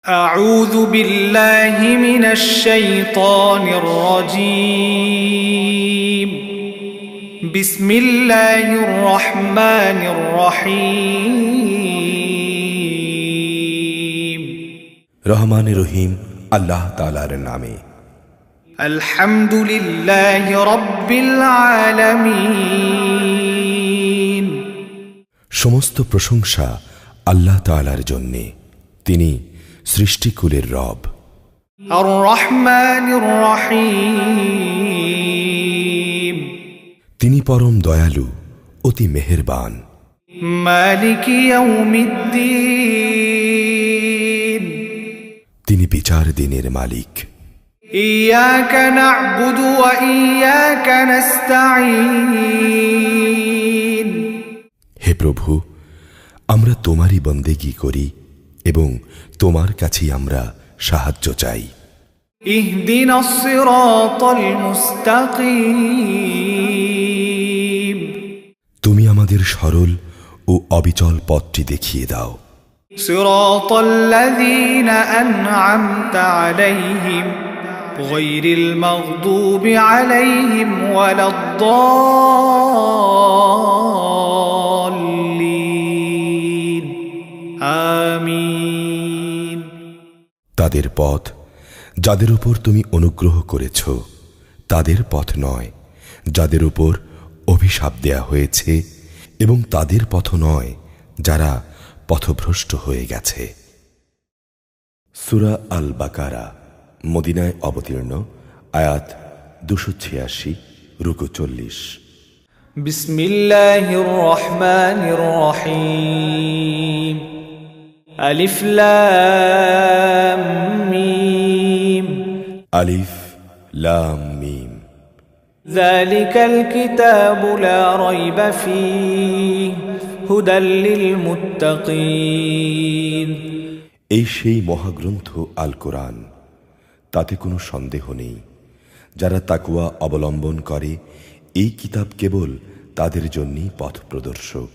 أعوذ بالله من الشيطان الرجيم بسم الله الرحمن الرحيم রহমান রহিম আল্লাহ তাআলার নামে। الحمد لله رب العالمين সমস্ত প্রশংসা আল্লাহ তাআলার জন্যে, তিনি সৃষ্টিকুলের রব। الرحمن الرحيم তিনি পরম দয়ালু, অতি মেহেরবান। مالك يوم الدين তিনি বিচার দিনের মালিক। إياك نعبد وإياك نستعين হে প্রভু, আমরা তোমারই বন্দেগী করি এবং তোমার কাছেই আমরা সাহায্য চাই। اهدنا الصراط المستقيم তুমি আমাদের সরল ও অবিচল পথটি দেখিয়ে দাও। صراط الذين أنعمت عليهم غير المغضوب عليهم ولا الضالين آمين তাদের পথ যাদের উপর তুমি অনুগ্রহ করেছ, তাদের পথ নয় যাদের উপর অভিশাপ দেয়া হয়েছে, এবং তাদের পথ নয় যারা পথভ্রষ্ট হয়ে গেছে। সূরা আল বাকারা মদিনায় অবতীর্ণ, আয়াত 286, রুকু 40। بسم الله الرحمن الرحيم ألف لام ميم আলিফ লাম মিম। ذلك الكتاب لا ريب فيه هدى للمتقين এই সেই মহাগ্রন্থ আল কোরআন, তাতে কোনো সন্দেহ নেই। যারা তাকওয়া অবলম্বন করে, এই কিতাব কেবল তাদের জন্যই পথ প্রদর্শক।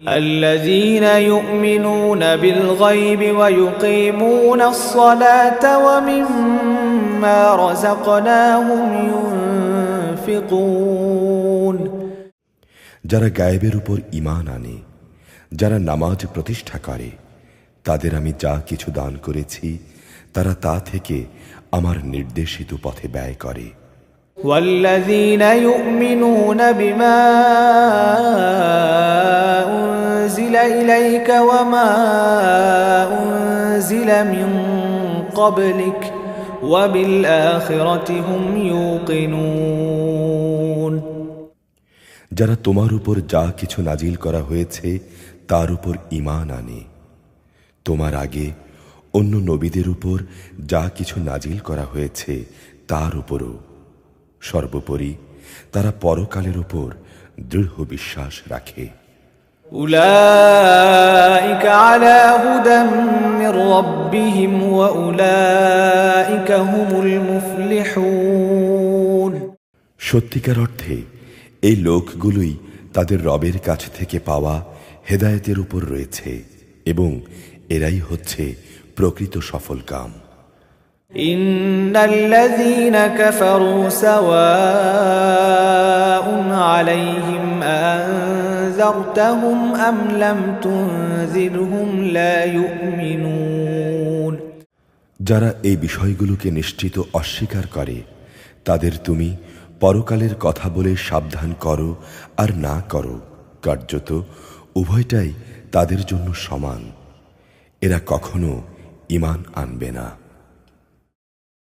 الذين يؤمنون بالغيب ويقيمون الصلاة ومما رزقناهم ينفقون যারা গায়েবের উপর ঈমান আনে, যারা নামাজ প্রতিষ্ঠা করে, তাদের আমি যা কিছু দান করেছি তারা তা থেকে আমার নির্দেশিত পথে ব্যয় করে। والذين يؤمنون بما أنزل إليك وما أنزل من قبلك وبالآخرة هم يوقنون যারা তোমার উপর যা কিছু নাজিল করা হয়েছে তার উপর ঈমান আনে, তোমার আগে অন্য নবীদের উপর যা কিছু নাজিল করা হয়েছে তার উপরও, সর্বোপরি তারা পরকালের উপর দৃঢ় বিশ্বাস রাখে। أولئك على هدى من ربهم وأولئك هم المفلحون সত্যিকার অর্থে এই লোকগুলোই তাদের রবের কাছ থেকে পাওয়া হেদায়েতের উপর রয়েছে, এবং এরাই হচ্ছে প্রকৃত সফলকাম। إن الذين كفروا سواء عليهم أنذرتهم أم لم تنذرهم لا يؤمنون যারা এই বিষয়গুলোকে নিশ্চিত অস্বীকার করে, তাদের তুমি পরকালের কথা বলে সাবধান করো আর না করো, কার্যত উভয়টাই তাদের জন্য সমান। এরা কখনো ঈমান আনবে না।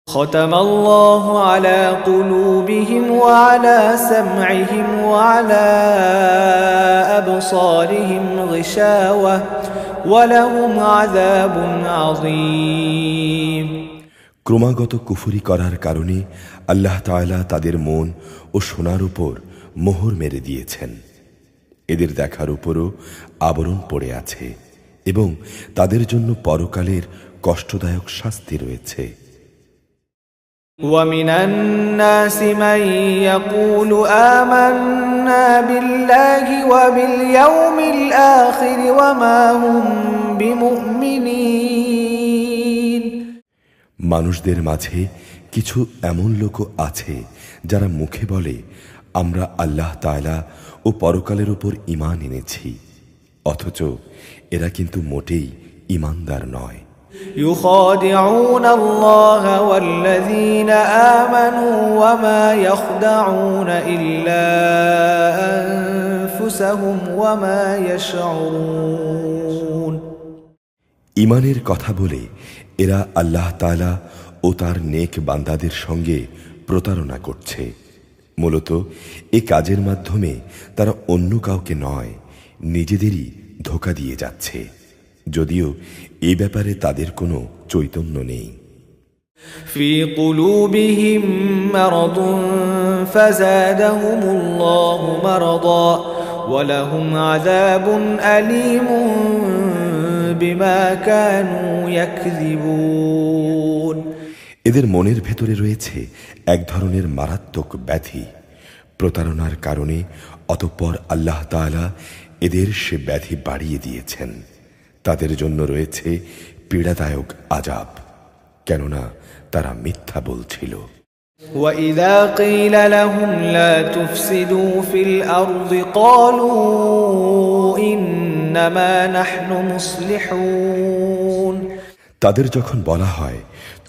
ختم الله على قلوبهم وعلى سمعهم وعلى أبصارهم غشاوة ولهم عذاب عظيم ক্রমাগত কুফরি করার কারণে আল্লাহ তাআলা তাদের মন ও শোনার উপর মোহর মেরে দিয়েছেন। এদের দেখার উপরও আবরণ পড়ে আছে, এবং তাদের জন্য পরকালের কষ্টদায়ক শাস্তি রয়েছে। ومن الناس من يقول آمنا بالله وباليوم الآخر وما هم بمؤمنين মানুষদের মাঝে কিছু এমন লোকও আছে যারা মুখে বলে, আমরা আল্লাহ তাআলা ও পরকালের উপর ঈমান এনেছি, অথচ এরা কিন্তু মোটেই ঈমানদার নয়। يخادعون الله والذين آمنوا وما يخدعون إلا أنفسهم وما يشعرون। ঈমানের কথা বলে এরা আল্লাহ তাআলা ও তার নেক বান্দাদের সঙ্গে প্রতারণা করছে। মূলত এ কাজের মাধ্যমে তারা অন্য কাউকে নয়, নিজেদেরই ধোঁকা দিয়ে যাচ্ছে, যদিও এ ব্যাপারে তাদের কোনো চৈতন্য নেই। في قلوبهم مرض فزادهم الله مرضا ولهم عذاب أليم بما كانوا يكذبون। এদের মনের ভেতরে রয়েছে এক ধরনের মারাত্মক ব্যাধি, প্রতারণার কারণে অতঃপর আল্লাহ তাআলা এদের সে ব্যাধি বাড়িয়ে দিয়েছেন। তাদের জন্য রয়েছে পীড়াদায়ক আযাব, কেননা তারা মিথ্যা বলছিল। وَإِذَا قِيلَ لَهُمْ لَا تُفْسِدُوا فِي الْأَرْضِ قَالُوا إِنَّمَا نَحْنُ مُصْلِحُونَ। তাদের যখন বলা হয়,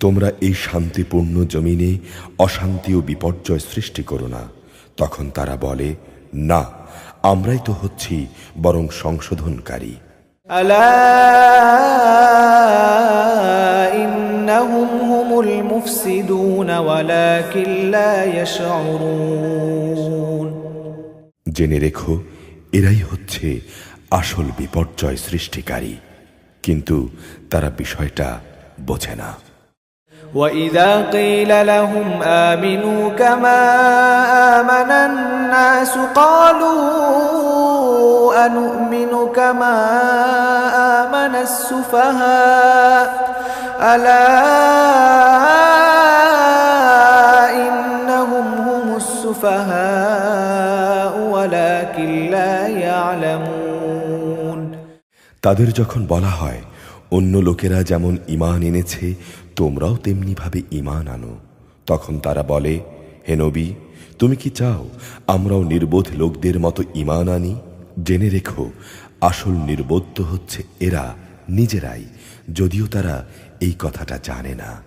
তোমরা এই শান্তিপূর্ণ জমিনে অশান্তি ও বিপর্যয় সৃষ্টি করো না, তখন তারা বলে, না, আমরাই তো হচ্ছি বরং সংশোধনকারী। ألا إنهم هم المفسدون ولكن لا يشعرون। জেনে রেখো, এরাই হচ্ছে আসল বিপর্যয় সৃষ্টিকারী, কিন্তু তারা বিষয়টা বোঝে না। وإذا قيل لهم آمنوا كما آمن الناس قالوا أنؤمن كما آمن السفهاء ألا إنهم هم السفهاء ولكن لا يعلمون। তাদের যখন বলা হয়, অন্য লোকেরা যেমন ঈমান এনেছে তোমরাও তেমনি ভাবে ঈমান আনো, তখন তারা বলে, হে নবী, তুমি কি চাও আমরাও নির্বোধ লোকদের মতো ঈমান আনি? জেনে রেখো, আসল নির্বোধ তো হচ্ছে এরা নিজেরাই, যদিও তারা এই কথাটা জানে না।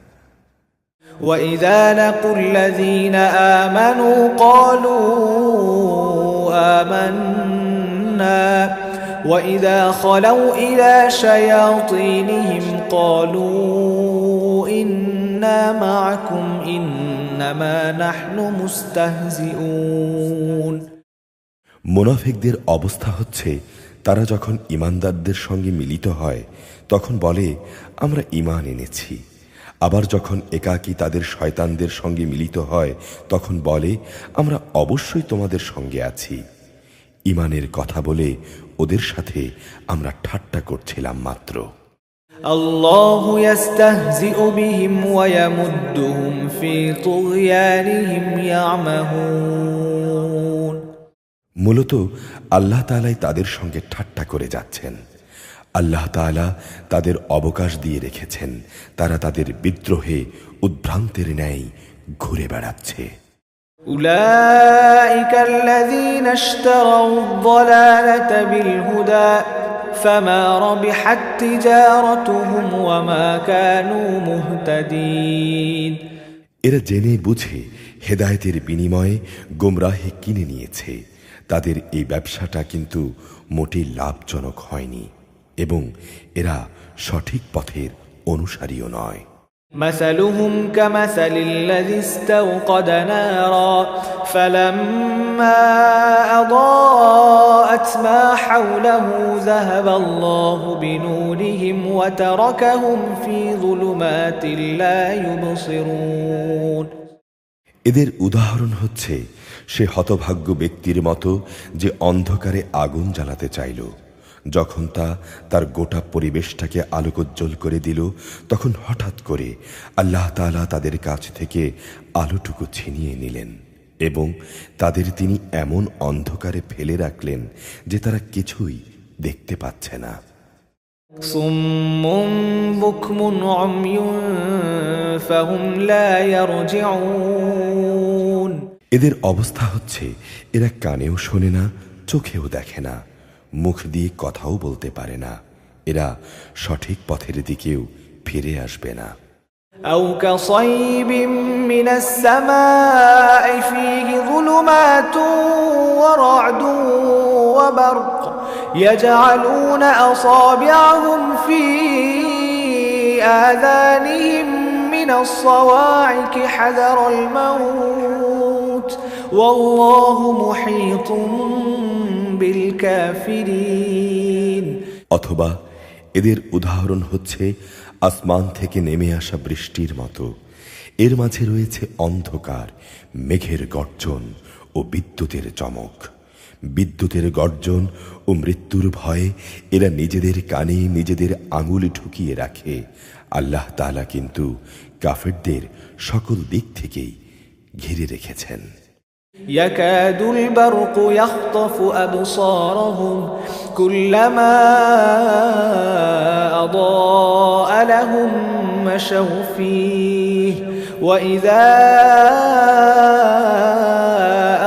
وَإِذَا لَقُوا الَّذِينَ آمَنُوا قَالُوا آمَنَّا وَإِذَا خَلَوْا إِلَى شَيَاطِينِهِمْ قَالُوا إِنَّا مَعَكُمْ إِنَّمَا نَحْنُ مُسْتَهْزِئُونَ। মুনাফিকদের অবস্থা হচ্ছে, তারা যখন ঈমানদারদের সঙ্গে মিলিত হয় তখন বলে, আমরা ঈমান এনেছি। আবার যখন একাকী তাদের শয়তানদের সঙ্গে মিলিত হয় তখন বলে, আমরা অবশ্যই তোমাদের সঙ্গে আছি। ঈমানের কথা বলে ওদের সাথে আমরা ঠাট্টা করছিলাম মাত্র। আল্লাহু ইস্তাহজিউ বিহিম ওয়া ইয়ামুদ্দুহুম ফি তুগয়ানিহিম ইয়ামাহুন। মূলত আল্লাহ তাআলাই তাদের সঙ্গে ঠাট্টা করে যাচ্ছেন। আল্লাহ তাআলা তাদের অবকাশ দিয়ে রেখেছেন, তারা তাদের বিদ্রোহে উদ্ভ্রান্তের ন্যায় ঘুরে বেড়াচ্ছে। উলাইকা আল্লাযীনা ইশতারাউ আদ-দালালাতা বিল-হুদা ফামা রাবিহাত তিজারাতুহুম ওয়া মা কানু মুহতাদিন। এরা জেনে বুঝে হেদায়েতের বিনিময়ে গোমরাহি কিনে নিয়েছে, তাদের এই ব্যবসাটা কিন্তু মোটেই লাভজনক হয়নি এবং এরা সঠিক পথের অনুসারীও নয়। مثلهم كمثل الذي استوقد نارا فلما أضاءت ما حوله ذهب الله بنورهم وتركهم في ظلمات لا يبصرون। এদের উদাহরণ হচ্ছে সে হতভাগ্য ব্যক্তির মতো যে অন্ধকারে আগুন জ্বালাতে চাইল, যখন তা তার গোটা পরিবেশটাকে আলোকোজ্জ্বল করে দিল তখন হঠাৎ করে আল্লাহ তাআলা তাদের কাছ থেকে আলোটুকু ছিনিয়ে নিলেন এবং তাদের তিনি এমন অন্ধকারে ফেলে রাখলেন যে তারা কিছুই দেখতে পাচ্ছে না। صم بكم عمي فهم لا يرجعون এদের অবস্থা হচ্ছে এরা কানেও শোনে না, চোখেও দেখে না, মুখ দিয়ে কথাও বলতে পারে না, এরা সঠিক পথের দিকেও ফিরে আসবে না। أو كصيب من السماء فيه ظلمات ورعد وبرق يجعلون أصابعهم في آذانهم من الصواعق حذر الموت والله محيط بالكافرين অথবা এদের উদাহরণ হচ্ছে আসমান থেকে নেমে আসা বৃষ্টির মতো, এর মাঝে রয়েছে অন্ধকার, মেঘের গর্জন ও বিদ্যুতের চমক। বিদ্যুতের গর্জন ও মৃত্যুর ভয়ে এরা নিজেদের কানে নিজেদের আঙুল ঢুকিয়ে রাখে। আল্লাহ তাআলা কিন্তু কাফেরদের সকল দিক থেকেই ঘিরে রেখেছেন। يكاد البرق يخطف أبصارهم كلما أضاء لهم مشوا فيه وإذا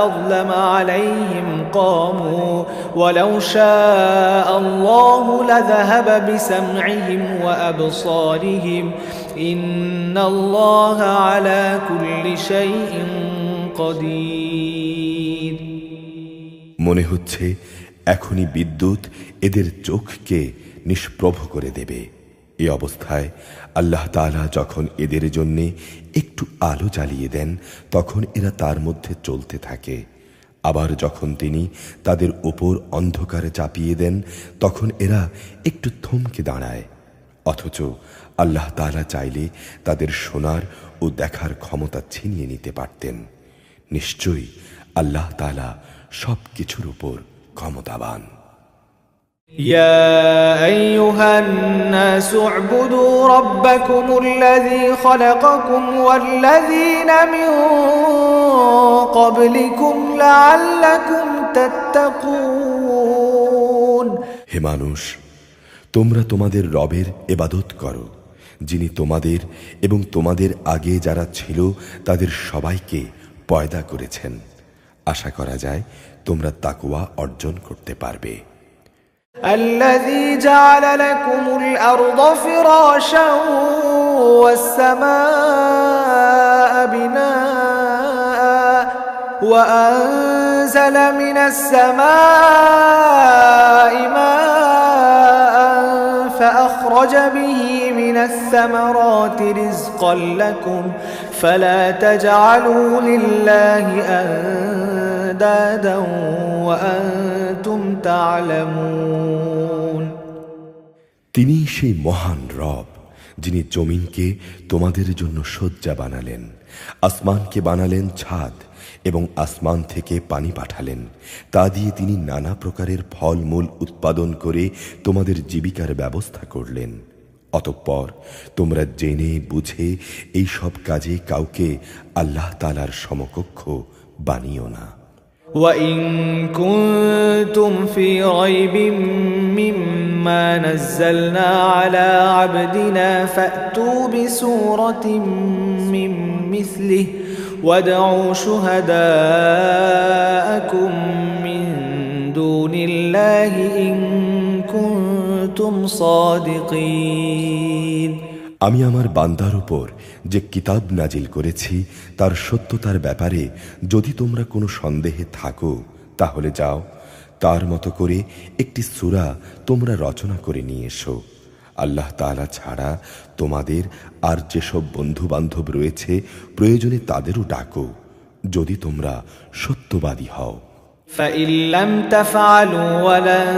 أظلم عليهم قاموا ولو شاء الله لذهب بسمعهم وأبصارهم إن الله على كل شيء قدير মনে হচ্ছে এখনই বিদ্যুৎ এদের চোখকে নিষ্প্রভ করে দেবে। এই অবস্থায় আল্লাহ তাআলা যখন এদের জন্য একটু আলো জ্বালিয়ে দেন তখন এরা তার মধ্যে চলতে থাকে, আবার যখন তিনি তাদের উপর অন্ধকারে চাপিয়ে দেন তখন এরা একটু থমকে দাঁড়ায়। অথচ আল্লাহ তাআলা চাইলে তাদের শোনার ও দেখার ক্ষমতা ছিনিয়ে নিতে পারতেন। নিশ্চয়ই আল্লাহ তাআলা সব কিছুর উপর ক্ষমতাবান। يا أيها الناس اعبدوا ربكم الذي خلقكم والذين من قبلكم لعلكم تتقون হে মানুষ, তোমরা তোমাদের রবের ইবাদত করো, যিনি তোমাদের এবং তোমাদের আগে যারা ছিল তাদের সবাইকে পয়দা করেছেন। আশা করা যায় তোমরা তাকওয়া অর্জন করতে পারবে। الذي جعل لكم الأرض فراشا والسماء بناء وأنزل من السماء ماء فأخرج به من الثمرات رزقا لكم فلا تجعلوا لله أندادا وأنتم تعلمون তিনি সেই মহান রব যিনি জমিনকে তোমাদের জন্য শয্যা বানালেন, আসমানকে বানালেন ছাদ এবং আসমান থেকে পানি পাঠালেন। তা দিয়ে তিনি নানা প্রকারের ফলমূল উৎপাদন করে তোমাদের জীবিকার ব্যবস্থা করলেন। অতঃপর তোমরা জেনে বুঝে এই সব কাজে কাউকে আল্লাহ তাআলার সমকক্ষ বানিও না। وَإِن كُنتُمْ فِي رَيْبٍ مِّمَّا نَزَّلْنَا عَلَى عَبْدِنَا فَأْتُوا بِسُورَةٍ مِّن مِّثْلِهِ وَادْعُوا شُهَدَاءَكُم مِّن دُونِ اللَّهِ إِن كُنتُمْ صَادِقِينَ আমি আমার বান্দার উপর যে কিতাব নাজিল করেছি তার সত্যতার ব্যাপারে যদি তোমরা কোনো সন্দেহে থাকো তাহলে যাও, তার মতো করে একটি সূরা তোমরা রচনা করে নিয়ে এসো। আল্লাহ তাআলা ছাড়া তোমাদের আর যেসব বন্ধু বান্ধব রয়েছে প্রয়োজনে তাদেরও ডাকো, যদি তোমরা সত্যবাদী হও। فإن لم تفعلوا ولن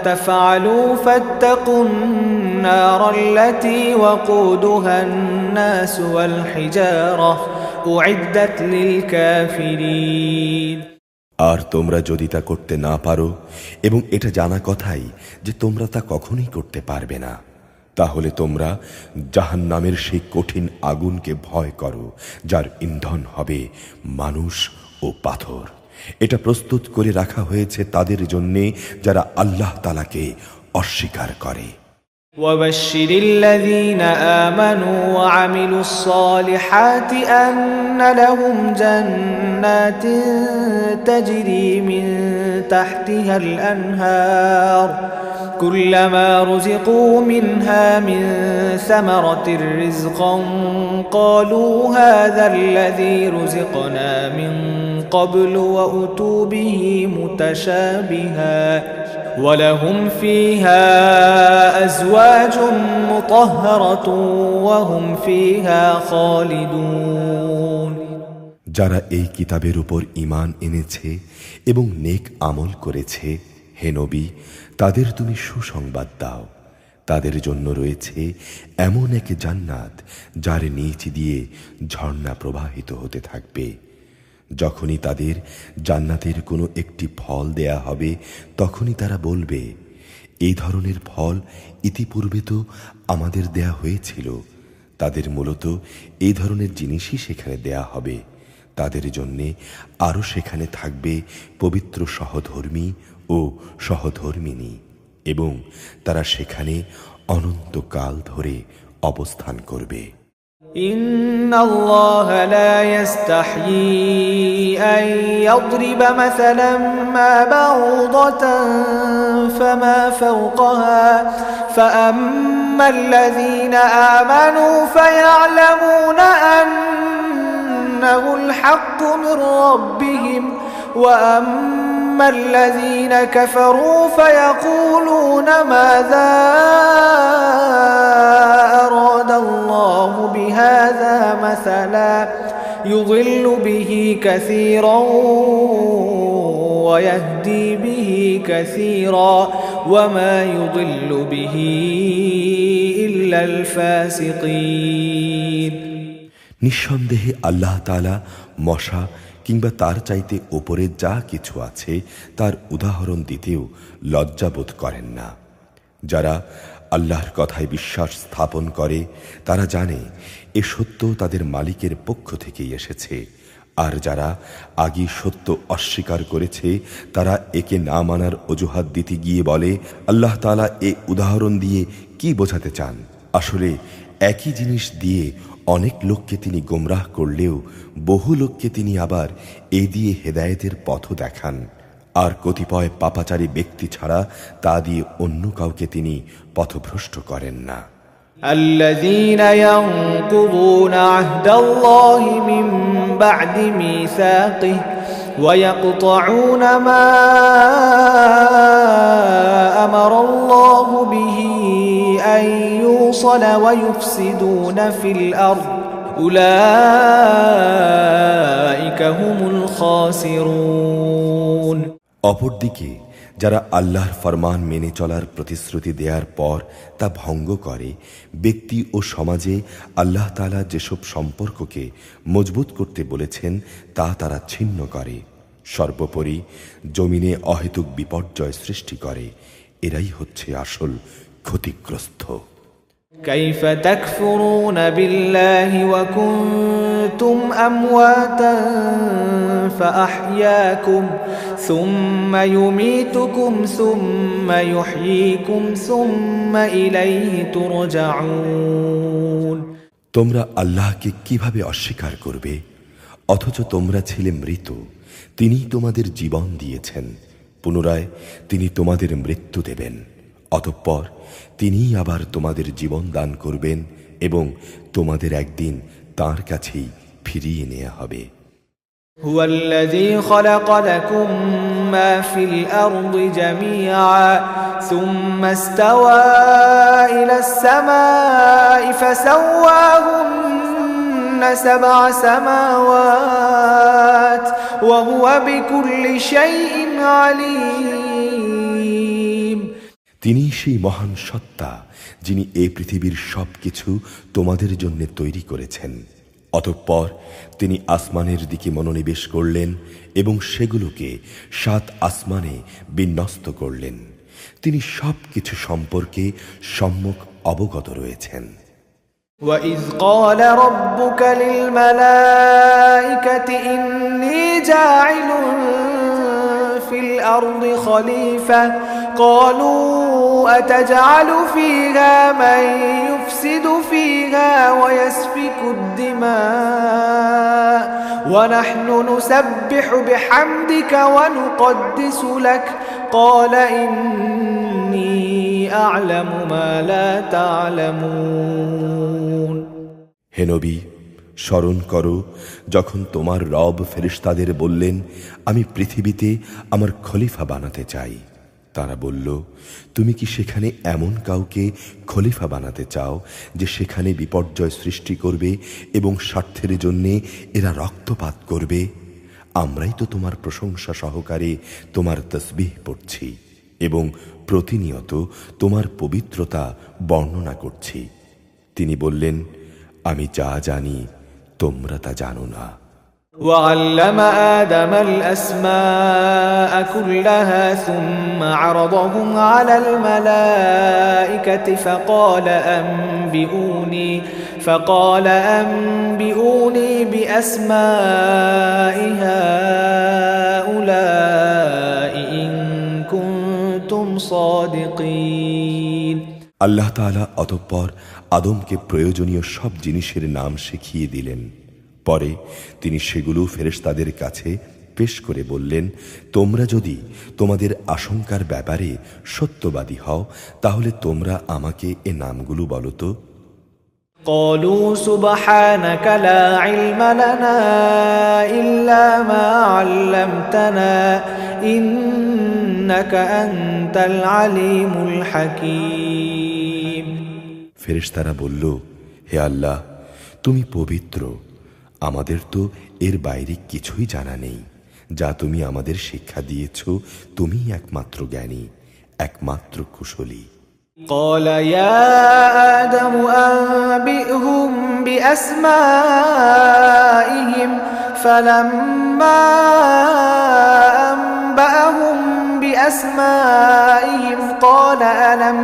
تفعلوا فاتقوا النار التي وقودها الناس والحجارة أعدت للكافرين আর তোমরা যদি তা করতে না পারো এবং এটা জানা কথাই যে তোমরা তা কখনোই করতে পারবে না, তাহলে তোমরা জাহান্নামের সেই কঠিন আগুনকে ভয় করো যার ইন্ধন হবে মানুষ ও পাথর। এটা প্রস্তুত করে রাখা হয়েছে তাদের জন্যে যারা আল্লাহ তাআলাকে অস্বীকার করে। وبشر الذين آمنوا وعملوا الصالحات أن لهم جنات تجري من تحتها الأنهار كلما رزقوا منها من ثمرة رزقا قالوا هذا الذي رزقنا من قبل وأتوا به متشابها ولهم فيها أزواج مطهرة وهم فيها خالدون যারা এই কিতাবের উপর ঈমান এনেছে এবং নেক আমল করেছে, হে নবী, তাদের তুমি সুসংবাদ দাও। তাদের জন্য রয়েছে এমন এক জান্নাত যার নিচ দিয়ে ঝর্ণা প্রবাহিত হতে থাকবে। যখনই তাদের জান্নাতের কোনো একটি ফল দেয়া হবে, তখনই তারা বলবে, এই ধরনের ফল ইতিপূর্বে তো আমাদের দেয়া হয়েছিল। তাদের মূলত এই ধরনের জিনিসই সেখানে দেয়া হবে। তাদের জন্যে আরও সেখানে থাকবে পবিত্র সহধর্মী ও সহধর্মিনী, এবং তারা সেখানে অনন্তকাল ধরে অবস্থান করবে। إن الله لا يستحيي أن يضرب مثلا ما بعوضة فما فوقها فأما الذين آمنوا فيعلمون أنه الحق من ربهم وأما الذين كفروا فيقولون ماذا أراد الله بهذا مثلا يضل به كثيرا ويهدي به كثيرا وما يضل به إلا الفاسقين নিঃসন্দেহে আল্লাহ তাআলা মশা কিংবা তার চাইতে ওপরে যা কিছু আছে তার উদাহরণ দিতেও লজ্জাবোধ করেন না। যারা আল্লাহর কথায় বিশ্বাস স্থাপন করে তারা জানে এ সত্য তাদের মালিকের পক্ষ থেকেই এসেছে, আর যারা আগে সত্য অস্বীকার করেছে তারা একে না মানার অজুহাত দিতে গিয়ে বলে, আল্লাহ তাআলা এ উদাহরণ দিয়ে কি বোঝাতে চান? আসলে একই জিনিস দিয়ে অনেক লোককে তিনি গোমরাহ করলেও বহু লোককে তিনি আবার এ দিয়ে হেদায়েতের পথ দেখান, আর কতিপয় পাপাচারী ব্যক্তি ছাড়া তা দিয়ে অন্য কাউকে তিনি পথভ্রষ্ট করেন না। الذين ينقضون عهد الله من بعد ميثاقه ويقطعون ما أمر الله به أن يوصل ويفسدون في الأرض أولئك هم الخاسرون অপরদিকে যারা আল্লাহর ফরমান মেনে চলার প্রতিশ্রুতি দেওয়ার পর তা ভঙ্গ করে, ব্যক্তি ও সমাজে আল্লাহ তাআলা যেসব সম্পর্ককে মজবুত করতে বলেছেন তা তারা ছিন্ন করে, সর্বোপরি জমিনে অহেতুক বিপর্যয় সৃষ্টি করে, এরাই হচ্ছে আসল ক্ষতিগ্রস্ত। كيف تكفرون بالله وكنتم أمواتا فأحياكم ثم يميتكم ثم يحييكم ثم إليه ترجعون তোমরা আল্লাহকে কিভাবে অস্বীকার করবে অথচ তোমরা ছিলে মৃত? তিনি তোমাদের জীবন দিয়েছেন, পুনরায় তিনি তোমাদের মৃত্যু দেবেন, অতঃপর তিনি আবার তোমাদের জীবন দান করবেন এবং তোমাদের একদিন তাঁর কাছেই ফিরিয়ে নেওয়া হবে। هو الذي خلق لكم ما في الأرض جميعا ثم استوى إلى السماء فسواهن سبع سماوات وهو بكل شيء عليم তিনি সেই মহান সত্তা যিনি এই পৃথিবীর সবকিছু তোমাদের জন্য তৈরি করেছেন, অতঃপর তিনি আসমানের দিকে মনোনিবেশ করলেন এবং সেগুলোকে 7 আসমানে বিন্যস্ত করলেন। তিনি সবকিছু সম্পর্কে সম্যক অবগত রয়েছেন। وَإِذْ قَالَ رَبُّكَ لِلْمَلَائِكَةِ إِنِّي جَاعِلٌ فِي الْأَرْضِ خَلِيفَةً قالوا أتجعل فيها من يفسد فيها ويسفك الدماء ونحن نسبح بحمدك ونقدس لك قال إني أعلم ما لا تعلمون হে নবী, স্মরণ করো যখন তোমার রব ফেরেশতাদের বললেন, আমি পৃথিবীতে আমার খলিফা বানাতে চাই। তারা বলল, তুমি কি সেখানে এমন কাউকে খলিফা বানাতে চাও যে সেখানে বিপর্যয় সৃষ্টি করবে এবং স্বার্থের জন্যে এরা রক্তপাত করবে? আমরাই তো তোমার প্রশংসা সহকারে তোমার তসবিহ পড়ছি এবং প্রতিনিয়ত তোমার পবিত্রতা বর্ণনা করছি। তিনি বললেন, আমি যা জানি তোমরা তা জানো না। وعلم آدم الأسماء كلها ثم عرضهم على الملائكة فقال أنبئوني بأسماء هؤلاء إن كنتم صادقين আল্লাহ তাআলা অতঃপর আদমকে প্রয়োজনীয় সব জিনিসের নাম শিখিয়ে দিলেন। পরে তিনি সেগুলো ফেরেশতাদের কাছে পেশ করে বললেন, তোমরা যদি তোমাদের আশঙ্কার ব্যাপারে সত্যবাদী হও তাহলে তোমরা আমাকে এ নামগুলো বলো তো। قالوا سبحانك لا علم لنا إلا ما علمتنا إنك أنت العليم الحكيم ফেরেশতারা বলল, হে আল্লাহ, তুমি পবিত্র, আমাদের তো এর বাইরে কিছুই জানা নেই। যা তুমি আমাদের শিক্ষা দিয়েছ, তুমিই একমাত্র জ্ঞানী, একমাত্র কুশলী। قال يا آدم أنبئهم بأسمائهم فلما أنبأهم بأسمائهم قال ألم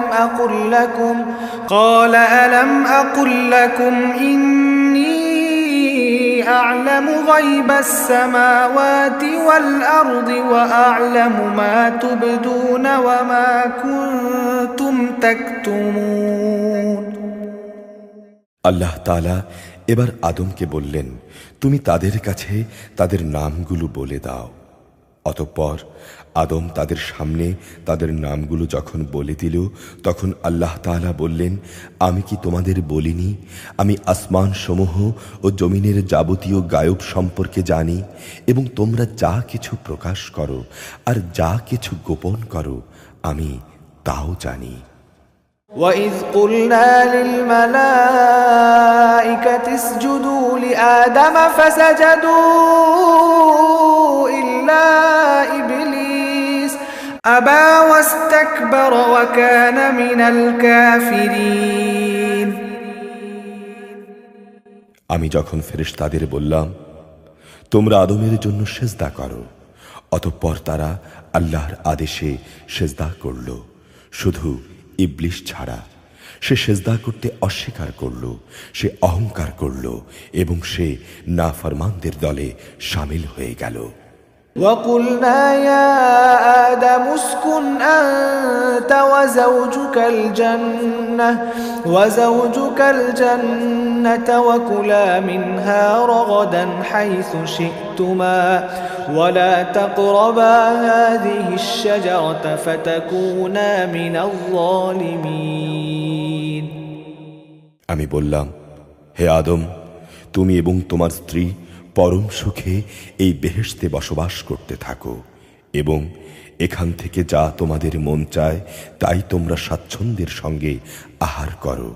أقل لكم إني أعلم غيب السماوات والأرض وأعلم ما تبدون وما كنتم تكتمون আল্লাহ তাআলা এবার আদমকে বললেন, তুমি তাদের কাছে তাদের নামগুলো বলে দাও। অতঃপর আদম তাদের সামনে তাদের নামগুলো যখন বলে দিল, তখন আল্লাহ তাআলা বললেন, আমি কি তোমাদের বলিনি আমি আসমান সমূহ ও জমিনের যাবতীয় গায়ব সম্পর্কে জানি এবং তোমরা যা কিছু প্রকাশ করো আর যা কিছু গোপন করো আমি তাও জানি। وَإِذْ قُلْنَا لِلْمَلَائِكَةِ اسْجُدُوا لِآدَمَ فَسَجَدُوا إِلَّا إِبْلِيسَ أَبَى وَاسْتَكْبَرَ وَكَانَ مِنَ الْكَافِرِينَ আমি যখন ফেরেশতাদের বললাম, তোমরা আদমের জন্য সেজদা করো, অতঃপর তারা আল্লাহর আদেশে সেজদা করল, শুধু ইবলিস ছাড়া। সে সেজদা করতে অস্বীকার করল, সে অহংকার করল এবং সে নাফরমানদের দলে শামিল হয়ে গেল। وَقُلْنَا يَا آدَمُ اسْكُنْ أَنْتَ وَزَوْجُكَ الْجَنَّةَ وَكُلَا مِنْهَا رَغَدًا حَيْثُ شِئْتُمَا وَلَا تَقْرَبَا هَذِهِ الشَّجَرَةَ فَتَكُونَا مِنَ الظَّالِمِينَ আমি বললাম, হে আদম, তুমি এবং তোমার স্ত্রী পরম সুখে এই বেহেশতে বসবাস করতে থাকো এবং এখান থেকে যা তোমাদের মন চায় তাই তোমরা স্বাচ্ছন্দ্যের সঙ্গে আহার করো।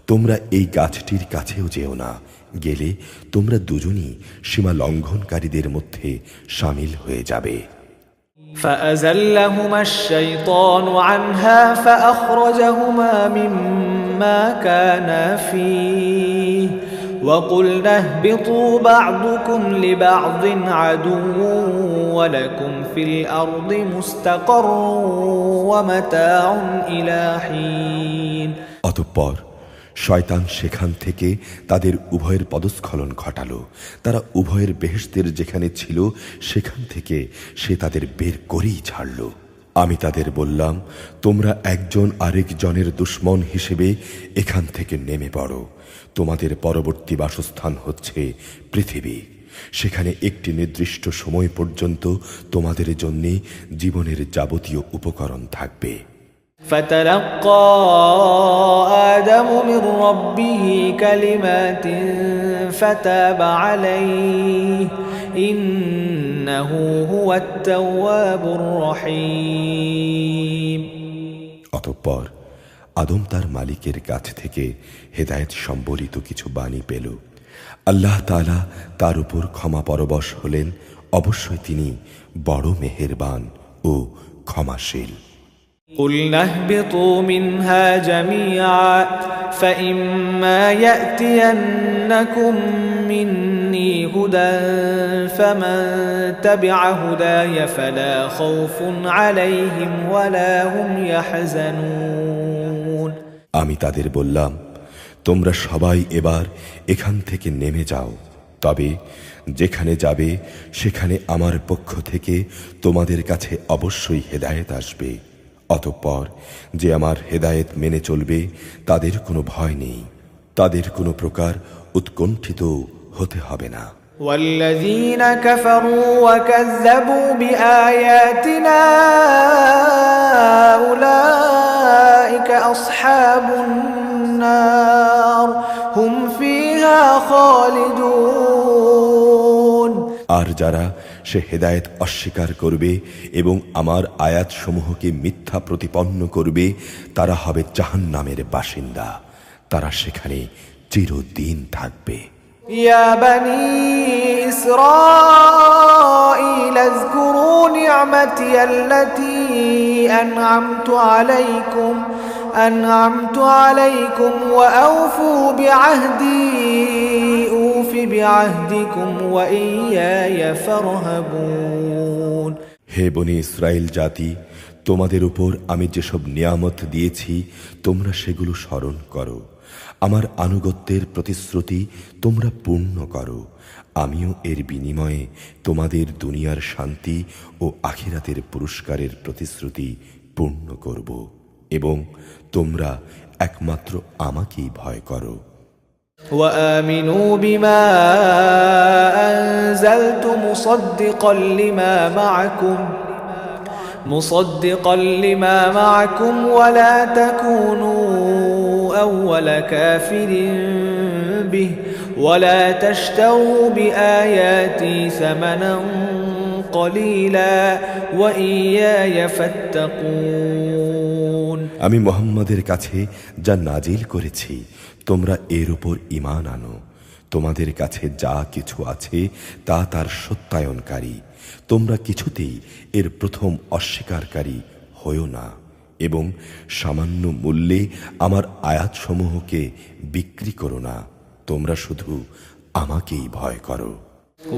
তোমরা এই গাছটির কাছেও যেও না, গেলে তোমরা দুজনই সীমা লঙ্ঘনকারীদের মধ্যে শামিল হয়ে যাবে। فأزلهما الشيطان عنها فأخرجهما مما كانا فيه وقلنا اهبطوا بعضكم لبعض عدو ولكم في الأرض مستقر ومتاع إلى حين অতঃপর শয়তান সেখান থেকে তাদের উভয়ের পদস্খলন ঘটালো। তারা উভয়ের বেহেশতের যেখানে ছিল সেখান থেকে সে তাদের বের করেই ছাড়ল। আমি তাদের বললাম, তোমরা একজন আরেকজনের দুশমন হিসেবে এখান থেকে নেমে পড়ো। তোমাদের পরবর্তী বাসস্থান হচ্ছে পৃথিবী। সেখানে একটি নির্দিষ্ট সময় পর্যন্ত তোমাদের জন্য জীবনের যাবতীয় উপকরণ থাকবে। فتلقى آدم من ربه كلمات فتاب عليه إنه هو التواب الرحيم। অতঃপর আদম তার মালিকের কাছ থেকে হেদায়েত সম্বলিত কিছু বাণী পেল। আল্লাহ তাআলা তার উপর ক্ষমা পরবশ হলেন। অবশ্যই তিনি বড় মেহেরবান ও ক্ষমাশীল। قُلْنَا اهْبِطُوا مِنْهَا جَمِيعًا فَإِمَّا يَأْتِيَنَّكُم مِّنِّي هُدًى فَمَن تَبِعَ هُدَايَ فَلَا خَوْفٌ عَلَيْهِمْ وَلَا هُمْ يَحْزَنُونَ। আমি তাদের বললাম, তোমরা সবাই এবার এখান থেকে নেমে যাও। তবে যেখানে যাবে সেখানে আমার পক্ষ থেকে তোমাদের কাছে অবশ্যই হেদায়েত আসবে। অতঃপর যে আমার হেদায়েত মেনে চলবে তাদের কোনো ভয় নেই, তাদের কোনো প্রকার উৎকণ্ঠিত হতে হবে না। والذين كفروا وكذبوا بآياتنا أولئك أصحاب النار هم فيها خالدون। আর যারা সে হেদায়েত অস্বীকার করবে এবং আমার আয়াতসমূহকে মিথ্যা প্রতিপন্ন করবে তারা হবে জাহান্নামের বাসিন্দা, তারা সেখানে চিরদিন থাকবে। يا بني إسرائيل اذكروا نعمتي التي أنعمت عليكم وأوفوا بعهدي أوف بعهدكم وإياي فارهبون। হে বনি ইসরাইল জাতি, তোমাদের উপর আমি যেসব নিয়ামত দিয়েছি তোমরা সেগুলো স্মরণ করো। আমার আনুগত্যের প্রতিশ্রুতি তোমরা পূর্ণ করো। আমিও এর বিনিময়ে তোমাদের দুনিয়ার শান্তি ও আখিরাতের পুরস্কারের প্রতিশ্রুতি পূর্ণ করব এবং তোমরা একমাত্র আমাকেই ভয় করো। وآمنوا بما أنزلت مصدقا لما معكم ولا تكونوا أول كافر به ولا تشتروا بآياتي ثمنا قليلا وإياي فاتقون। আমি মুহাম্মাদের কাছে যা নাজিল করেছি তোমরা এর উপর ঈমান আনো। তোমাদের কাছে যা কিছু আছে তা তার সত্যায়নকারী। তোমরা কিছুতেই এর প্রথম অস্বীকারী হয়ো না এবং সামান্য মূল্যে আমার আয়াতসমূহকে বিক্রি করো না। তোমরা শুধু আমাকেই ভয় করো।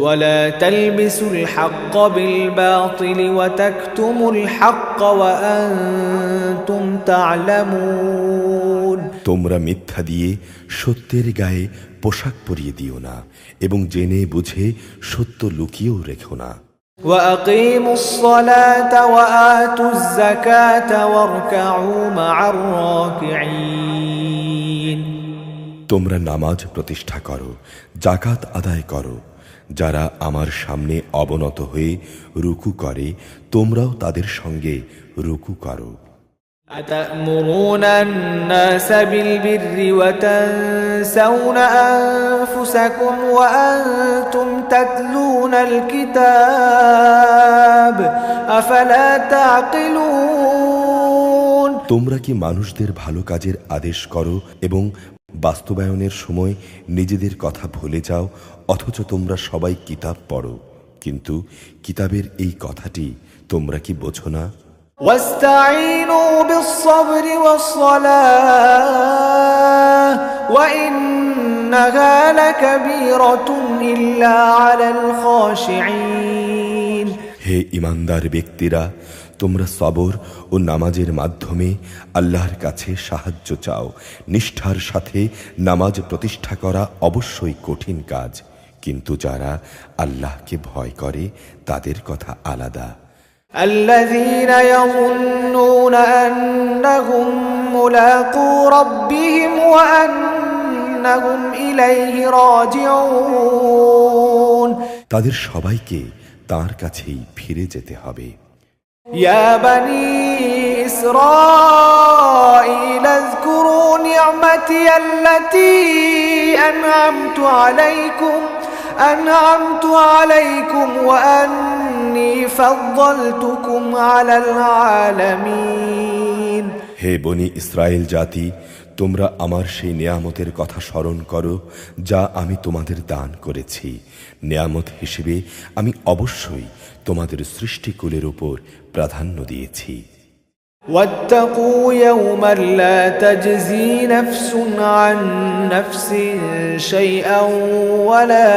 ولا تلبسوا الحق بالباطل وتكتموا الحق وأنتم تعلمون। তোমরা মিথ্যা দিয়ে সত্যের গায়ে পোশাক পরিয়ে দিও না এবং জেনে বুঝে সত্য লুকিয়েও রেখো না। وأقيموا الصلاة وآتوا الزكاة واركعوا مع الراكعين। তোমরা নামাজ প্রতিষ্ঠা করো, যাকাত আদায় করো। যারা আমার সামনে অবনত হয়ে রুকু করে তোমরাও তাদের সঙ্গে রুকু করো। أتأمرون الناس بالبر وتنسون أنفسكم وأنتم تتلون الكتاب أفلا تعقلون। তোমরা কি মানুষদের ভালো কাজের আদেশ করো এবং বাস্তবায়নের সময় নিজেদের কথা ভুলে যাও, অথচ তোমরা সবাই কিতাব পড়ো, কিন্তু কিতাবের এই কথাটি তোমরা কি বোঝো না? واستعينوا بالصبر والصلاة وإنها لكبيرة إلا على الخاشعين। হে ঈমানদার ব্যক্তিরা, তোমরা সবর ও নামাজের মাধ্যমে আল্লাহর কাছে সাহায্য চাও। নিষ্ঠার সাথে নামাজ প্রতিষ্ঠা করা অবশ্যই কঠিন কাজ, কিন্তু যারা আল্লাহকে ভয় করে তাদের কথা আলাদা। الذين يظنون أنهم ملاقو ربهم وأنهم إليه راجعون তাদের সবাইকে তার কাছেই ফিরে যেতে হবে। يا بني إسرائيل اذكروا نعمتي التي أنعمت عليكم وأني فضلتكم على العالمين হে বনি ইসরায়েল জাতি, তোমরা আমার সেই নিয়ামতের কথা স্মরণ করো যা আমি তোমাদের দান করেছি। নিয়ামত হিসেবে আমি অবশ্যই তোমাদের সৃষ্টিকুলের উপর প্রাধান্য দিয়েছি। واتقوا يوما لا تجزي نفس عن نفس شيئا ولا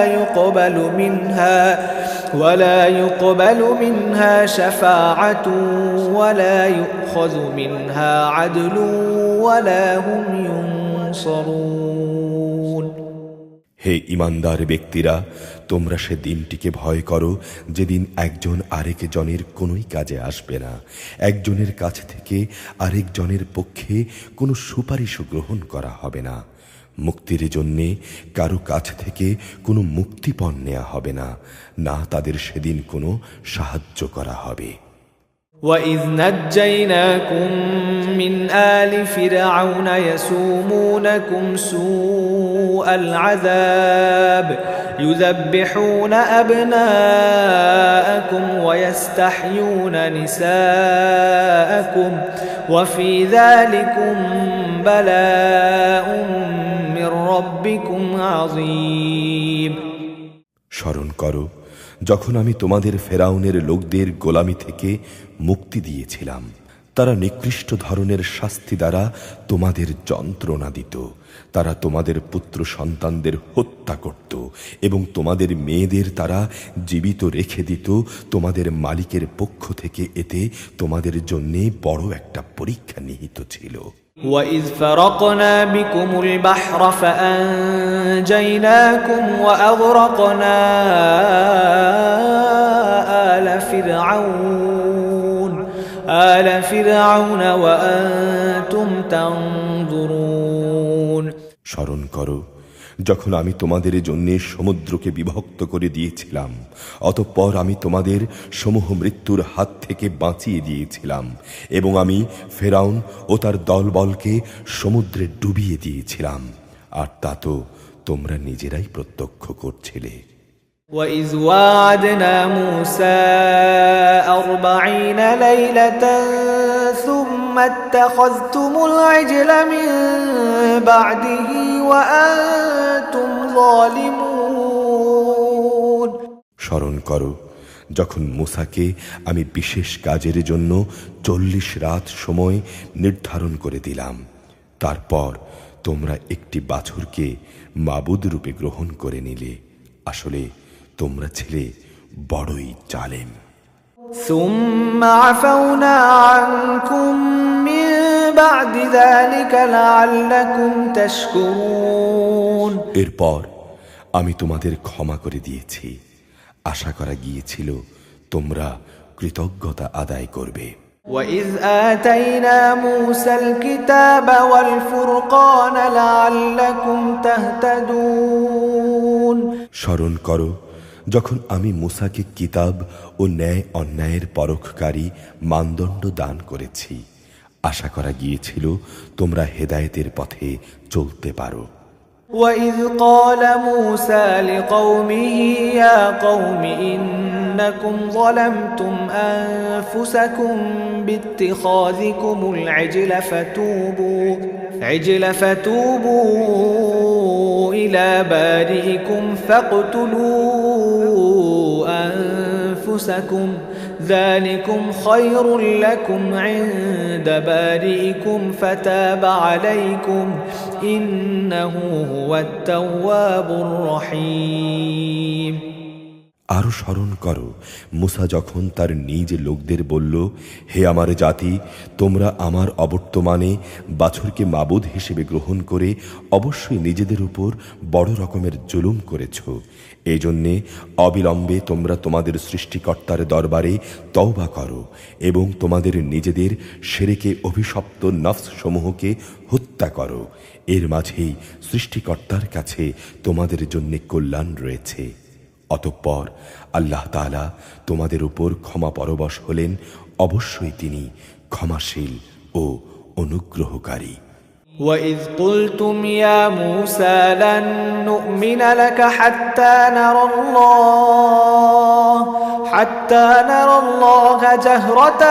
يقبل منها شفاعة ولا يؤخذ منها عدل ولا هم ينصرون হে ঈমানদার ব্যক্তিরা, তোমরা সে দিনটিকে ভয় করো যেদিন একজন আরেকজনের কোনোই কাজে আসবে না। একজনের কাছ থেকে আরেকজনের পক্ষে কোনো সুপারিশও গ্রহণ করা হবে না। মুক্তির জন্যে কারো কাছ থেকে কোনো মুক্তিপণ নেওয়া হবে না, না তাদের সেদিন কোনো সাহায্য করা হবে। وَإِذْ نَجَّيْنَاكُمْ مِنْ آلِ فِرْعَوْنَ يَسُومُونَكُمْ سُوءَ الْعَذَابِ يُذَبِّحُونَ أَبْنَاءَكُمْ وَيَسْتَحْيُونَ نِسَاءَكُمْ وَفِي ذَلِكُمْ بَلَاءٌ مِّن رَّبِّكُمْ عَظِيمٌ স্মরণ করো যখন আমি তোমাদের ফেরাউনের লোকদের গোলামি থেকে মুক্তি দিয়েছিলাম। তারা নিকৃষ্ট ধরনের শাস্তি দ্বারা তোমাদের যন্ত্রণা দিত। তারা তোমাদের পুত্র সন্তানদের হত্যা করত এবং তোমাদের মেয়েদের তারা জীবিত রেখে দিত তোমাদের মালিকের পক্ষ থেকে। এতে তোমাদের জন্যে বড় একটা পরীক্ষা নিহিত ছিল। وَإِذْ فَرَقْنَا بِكُمُ الْبَحْرَ فَأَنْجَيْنَاكُمْ وَأَغْرَقْنَا آلَ فِرْعَوْنَ وَأَنْتُمْ تَنْظُرُونَ স্মরণ করো যখন আমি তোমাদের জন্যে সমুদ্রকে বিভক্ত করে দিয়েছিলাম, অতঃপর আমি তোমাদের সমূহ মৃত্যুর হাত থেকে বাঁচিয়ে দিয়েছিলাম এবং আমি ফেরাউন ও তার দলবলকে সমুদ্রে ডুবিয়ে দিয়েছিলাম, আর তা তো তোমরা নিজেরাই প্রত্যক্ষ করছিলে। وَإِذْ وَاعَدْنَا مُوسَى 40 لَيْلَةً ثُمَّ اتَّخَذْتُمُ الْعِجْلَ مِنْ بَعْدِهِ وَأَنْتُمْ ظَالِمُونَ স্মরণ করো যখন মূসাকে আমি বিশেষ কাজের জন্য 40 রাত সময় নির্ধারণ করে দিলাম, তারপর তোমরা একটি বাছুরকে মাবুদ রূপে গ্রহণ করে নিলে। আসলে তোমরা ছিলে বড়ই জালেম। ثُمَّ عَفَوْنَا عَنْكُمْ مِنْ بَعْدِ ذَلِكَ لَعَلَّكُمْ تَشْكُرُونَ এরপর আমি তোমাদের ক্ষমা করে দিয়েছি, আশা করা গিয়েছিল তোমরা কৃতজ্ঞতা আদায় করবে। وَإِذْ آتَيْنَا مُوسَى الْكِتَابَ وَالْفُرْقَانَ لَعَلَّكُمْ تَهْتَدُونَ স্মরণ করো যখন আমি মূসাকে কিতাব ও ন্যায় অন্যায়ের পরখকারী মানদণ্ড দান করেছি, আশা করা গিয়েছিল তোমরা হেদায়েতের পথে চলতে পারো। وَإِذْ قَالَ مُوسَى لِقَوْمِهِ يَا قَوْمِ إِنَّكُمْ ظَلَمْتُمْ أَنفُسَكُمْ بِاتِّخَاذِكُمُ الْعِجْلَ فَتُوبُوا إِلَى بَارِئِكُمْ فَاقْتُلُوا أَنفُسَكُمْ ذَلِكُمْ خَيْرٌ لَكُمْ عِندَ بَارِئِكُمْ فَتَابَ عَلَيْكُمْ إِنَّهُ هُوَ التَّوَّابُ الرَّحِيمُ আরো স্মরণ করো মুসা যখন তার নিজ লোকদের বলল, হে আমার জাতি, তোমরা আমার অবর্তমানে বাছুরকে মাবুদ হিসেবে গ্রহণ করে অবশ্যই নিজেদের উপর বড় রকমের জুলুম করেছ। এই জন্যে অবিলম্বে তোমরা তোমাদের সৃষ্টিকর্তার দরবারে তওবা করো এবং তোমাদের নিজেদের শিরকে অভিশপ্ত নফস সমূহকে হত্যা করো। এর মাঝেই সৃষ্টিকর্তার কাছে তোমাদের জন্য কল্যাণ রয়েছে। অতঃপর আল্লাহ তাআলা তোমাদের উপর ক্ষমা পরবশ হলেন, অবশ্যই তিনি ক্ষমাশীল ও অনুগ্রহকারী। وَإِذْ قُلْتُمْ يَا مُوسَى لَن نُّؤْمِنَ لَكَ حَتَّى نَرَى اللَّهَ جَهْرَةً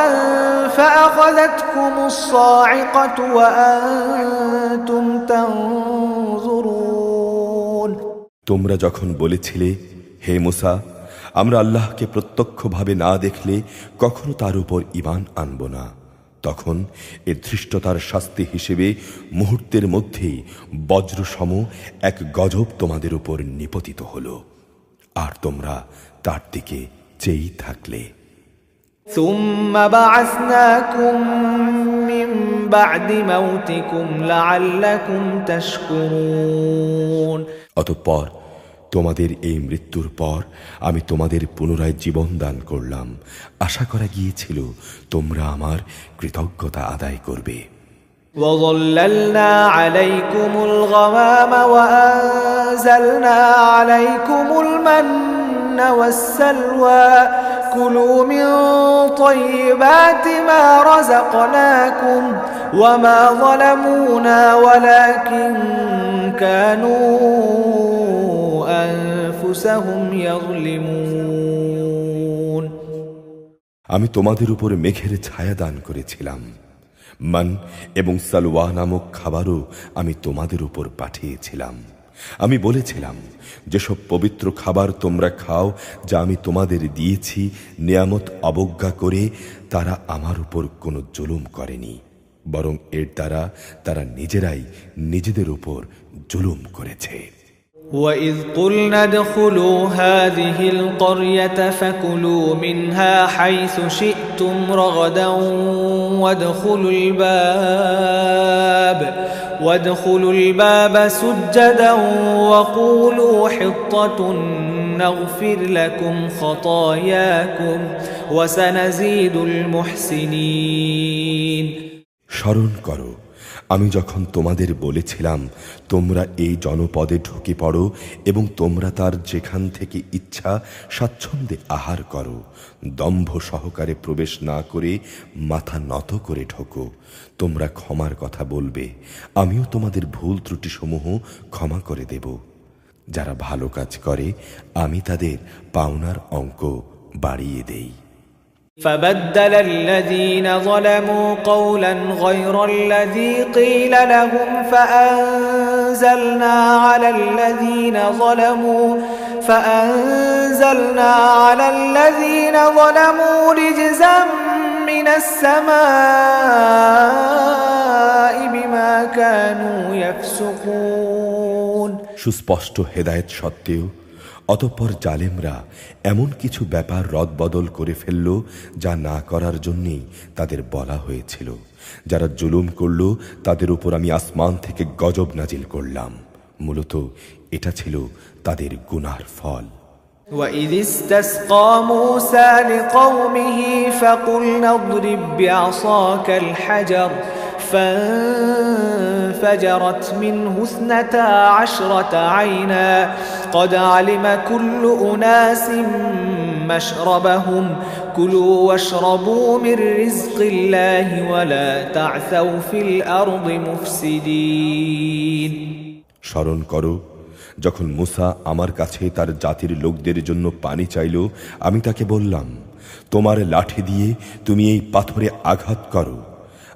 فَأَخَذَتْكُمُ الصَّاعِقَةُ وَأَنتُمْ تَنظُرُونَ। তোমরা যখন বলেছিলে, হে মুসা, আমরা আল্লাহকে প্রত্যক্ষভাবে না দেখলে কখনো তার উপর ঈমান আনব না, তখন এর ধৃষ্টতার শাস্তি হিসেবে মুহূর্তের মধ্যেই বজ্রসম এক গজব তোমাদের উপর নিপতিত হল, আর তোমরা তার দিকে চেয়েই থাকলে। ثُمَّ بَعَثْنَاكُم مِّن بَعْدِ مَوْتِكُمْ لَعَلَّكُمْ تَشْكُرُونَ। অতঃপর তোমাদের এই মৃত্যুর পর আমি তোমাদের পুনরায় জীবন দান করলাম, আশা করা গিয়েছিল তোমরা আমার কৃতজ্ঞতা আদায় করবে। وَظَلَّلْنَا عَلَيْكُمُ الْغَمَامَ وَأَنزَلْنَا عَلَيْكُمُ الْمَنَّ وَالسَّلْوَىٰ كُلُوا مِن طَيِّبَاتِ مَا رَزَقْنَاكُمْ وَمَا ظَلَمُونَا وَلَٰكِن كَانُوا أَنفُسَهُمْ يَظْلِمُونَ। আমি তোমাদের উপর মেঘের ছায়া দান করেছিলাম, মান এবং সালওয়া নামক খাবারও আমি তোমাদের উপর পাঠিয়েছিলাম। আমি বলেছিলাম, যেসব পবিত্র খাবার তোমরা খাও, যা আমি তোমাদের দিয়েছি, নিয়ামত অবজ্ঞা করে তারা আমার উপর কোনো জুলুম করেনি, বরং এর দ্বারা তারা নিজেরাই নিজেদের উপর জুলুম করেছে। وَإِذْ قُلْنَا ادْخُلُوا هَٰذِهِ الْقَرْيَةَ فَكُلُوا مِنْهَا حَيْثُ شِئْتُمْ رَغَدًا وَادْخُلُوا الْبَابَ سُجَّدًا وَقُولُوا حِطَّةٌ نَّغْفِرْ لَكُمْ خَطَايَاكُمْ وَسَنَزِيدُ الْمُحْسِنِينَ। স্মরণ করো, আমি যখন তোমাদের বলেছিলাম, তোমরা এই জনপদে ঢুকে পড়ো এবং তোমরা তার যেখান থেকে ইচ্ছা স্বাচ্ছন্দ্যে আহার করো, দম্ভ সহকারে প্রবেশ না করে মাথা নত করে ঢোকো। তোমরা ক্ষমার কথা বলবে, আমিও তোমাদের ভুল ত্রুটিসমূহ ক্ষমা করে দেব। যারা ভালো কাজ করে আমি তাদের পাওনার অঙ্ক বাড়িয়ে দেই। فبدل الذين ظلموا قولا غير الذي قيل لهم فأنزلنا على الذين ظلموا رجزا من السماء بما كانوا يفسقون। সুস্পষ্ট হেদায়েত সত্ত্বেও অতঃপর জালেমরা এমন কিছু ব্যাপার রদবদল করে ফেলল, যা না করার জন্যেই তাদের বলা হয়েছিল। যারা জুলুম করল তাদের উপর আমি আসমান থেকে গজব নাজিল করলাম। মূলত এটা ছিল তাদের গুনার ফল। وَإِذِ اسْتَسْقَىٰ مُوسَىٰ لِقَوْمِهِ فَقُلْنَا اضْرِب بِّعَصَاكَ الْحَجَرَ فانفجرت منه 12 عينا قد علم كل أناس مشربهم كلوا واشربوا من رزق الله ولا تعثوا في الأرض مفسدين। স্মরণ করো, যখন মুসা আমার কাছে তার জাতির লোকদের জন্য পানি চাইল, আমি তাকে বললাম, তোমার লাঠি দিয়ে তুমি এই পাথরে আঘাত করো।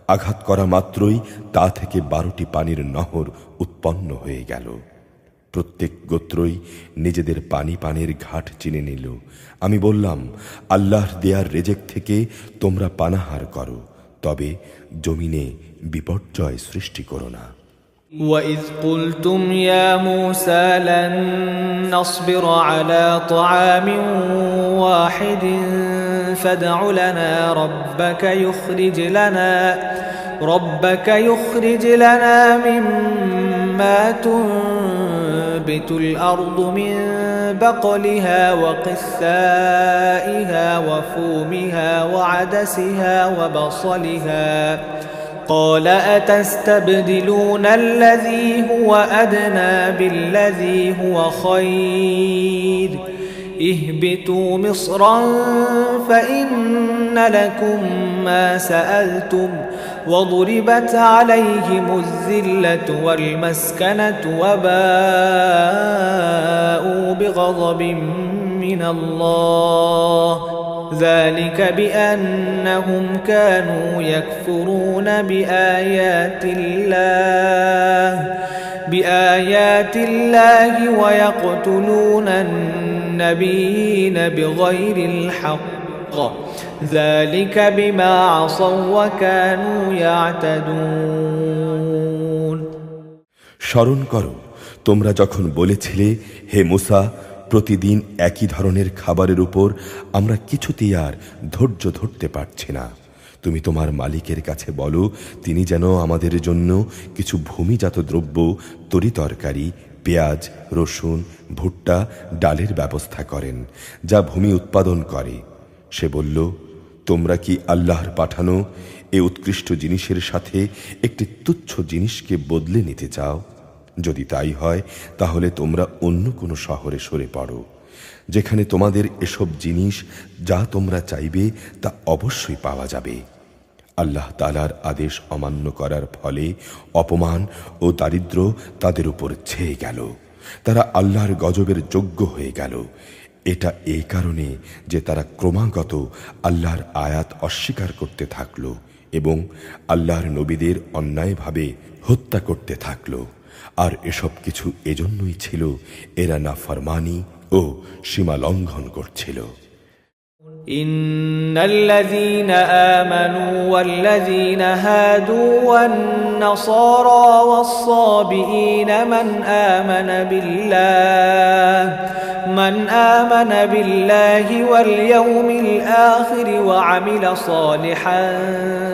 আঘাত করা মাত্রই তা থেকে 12টি পানির নহর উৎপন্ন হয়ে গেল। প্রত্যেক গোত্রই নিজেদের পানির ঘাট চিনে নিল। আমি বললাম, আল্লাহর দেয়ার রেজেক থেকে তোমরা পানাহার করো, তবে জমিনে বিপর্যয় সৃষ্টি করো না। وَإِذْ قُلْتُمْ يَا مُوسَى لَن نَّصْبِرَ عَلَى طَعَامٍ وَاحِدٍ فَادْعُ لَنَا رَبَّكَ يُخْرِجْ لَنَا مِمَّا تُنبِتُ الْأَرْضُ مِن بَقْلِهَا وَقِثَّائِهَا وَفُومِهَا وَعَدَسِهَا وَبَصَلِهَا قال أتستبدلون الذي هو أدنى بالذي هو خير اهبطوا مصرا فإن لكم ما سألتم وضربت عليهم الذلة والمسكنة وباءوا بغضب من الله ذلك بأنهم كانوا يكفرون بآيات الله ويقتلون النبيين بغير الحق ذلك بما عصوا وكانوا يعتدون স্মরণ করো তোমরা যখন বলেছিলে হে মুসা প্রতিদিন একই ধরনের খাবারের উপর আমরা কিছুতেই আর ধৈর্য ধরতে পারছি না তুমি তোমার মালিকের কাছে বলো তিনি যেন আমাদের জন্য কিছু ভূমিজাত দ্রব্য তরিতরকারি পেঁয়াজ রসুন ভুট্টা ডালের ব্যবস্থা করেন যা ভূমি উৎপাদন করে সে বলল তোমরা কি আল্লাহর পাঠানো এ উৎকৃষ্ট জিনিসের সাথে একটি তুচ্ছ জিনিসকে বদলে নিতে চাও যদি তাই হয় তাহলে তোমরা অন্য কোনো শহরে সরে পড়ো যেখানে তোমাদের এসব জিনিস যা তোমরা চাইবে তা অবশ্যই পাওয়া যাবে আল্লাহ তাআলার আদেশ অমান্য করার ফলে অপমান ও দারিদ্র তাদের উপর ছেয়ে গেল তারা আল্লাহর গজবের যোগ্য হয়ে গেল এটা এই কারণে যে তারা ক্রমাগত আল্লাহর আয়াত অস্বীকার করতে থাকলো এবং আল্লাহর নবীদের অন্যায়ভাবে হত্যা করতে থাকলো আর এসব কিছু এজন্যই ছিল এরা নাফরমানি ও সীমা লঙ্ঘন করছিল ইন্নাল্লাযীনা আমানু ওয়াল্লাযীনা হাদু ওয়ান-নাসারা ওয়াস-সাবিঈনা من آمن بالله واليوم الآخر وعمل صالحا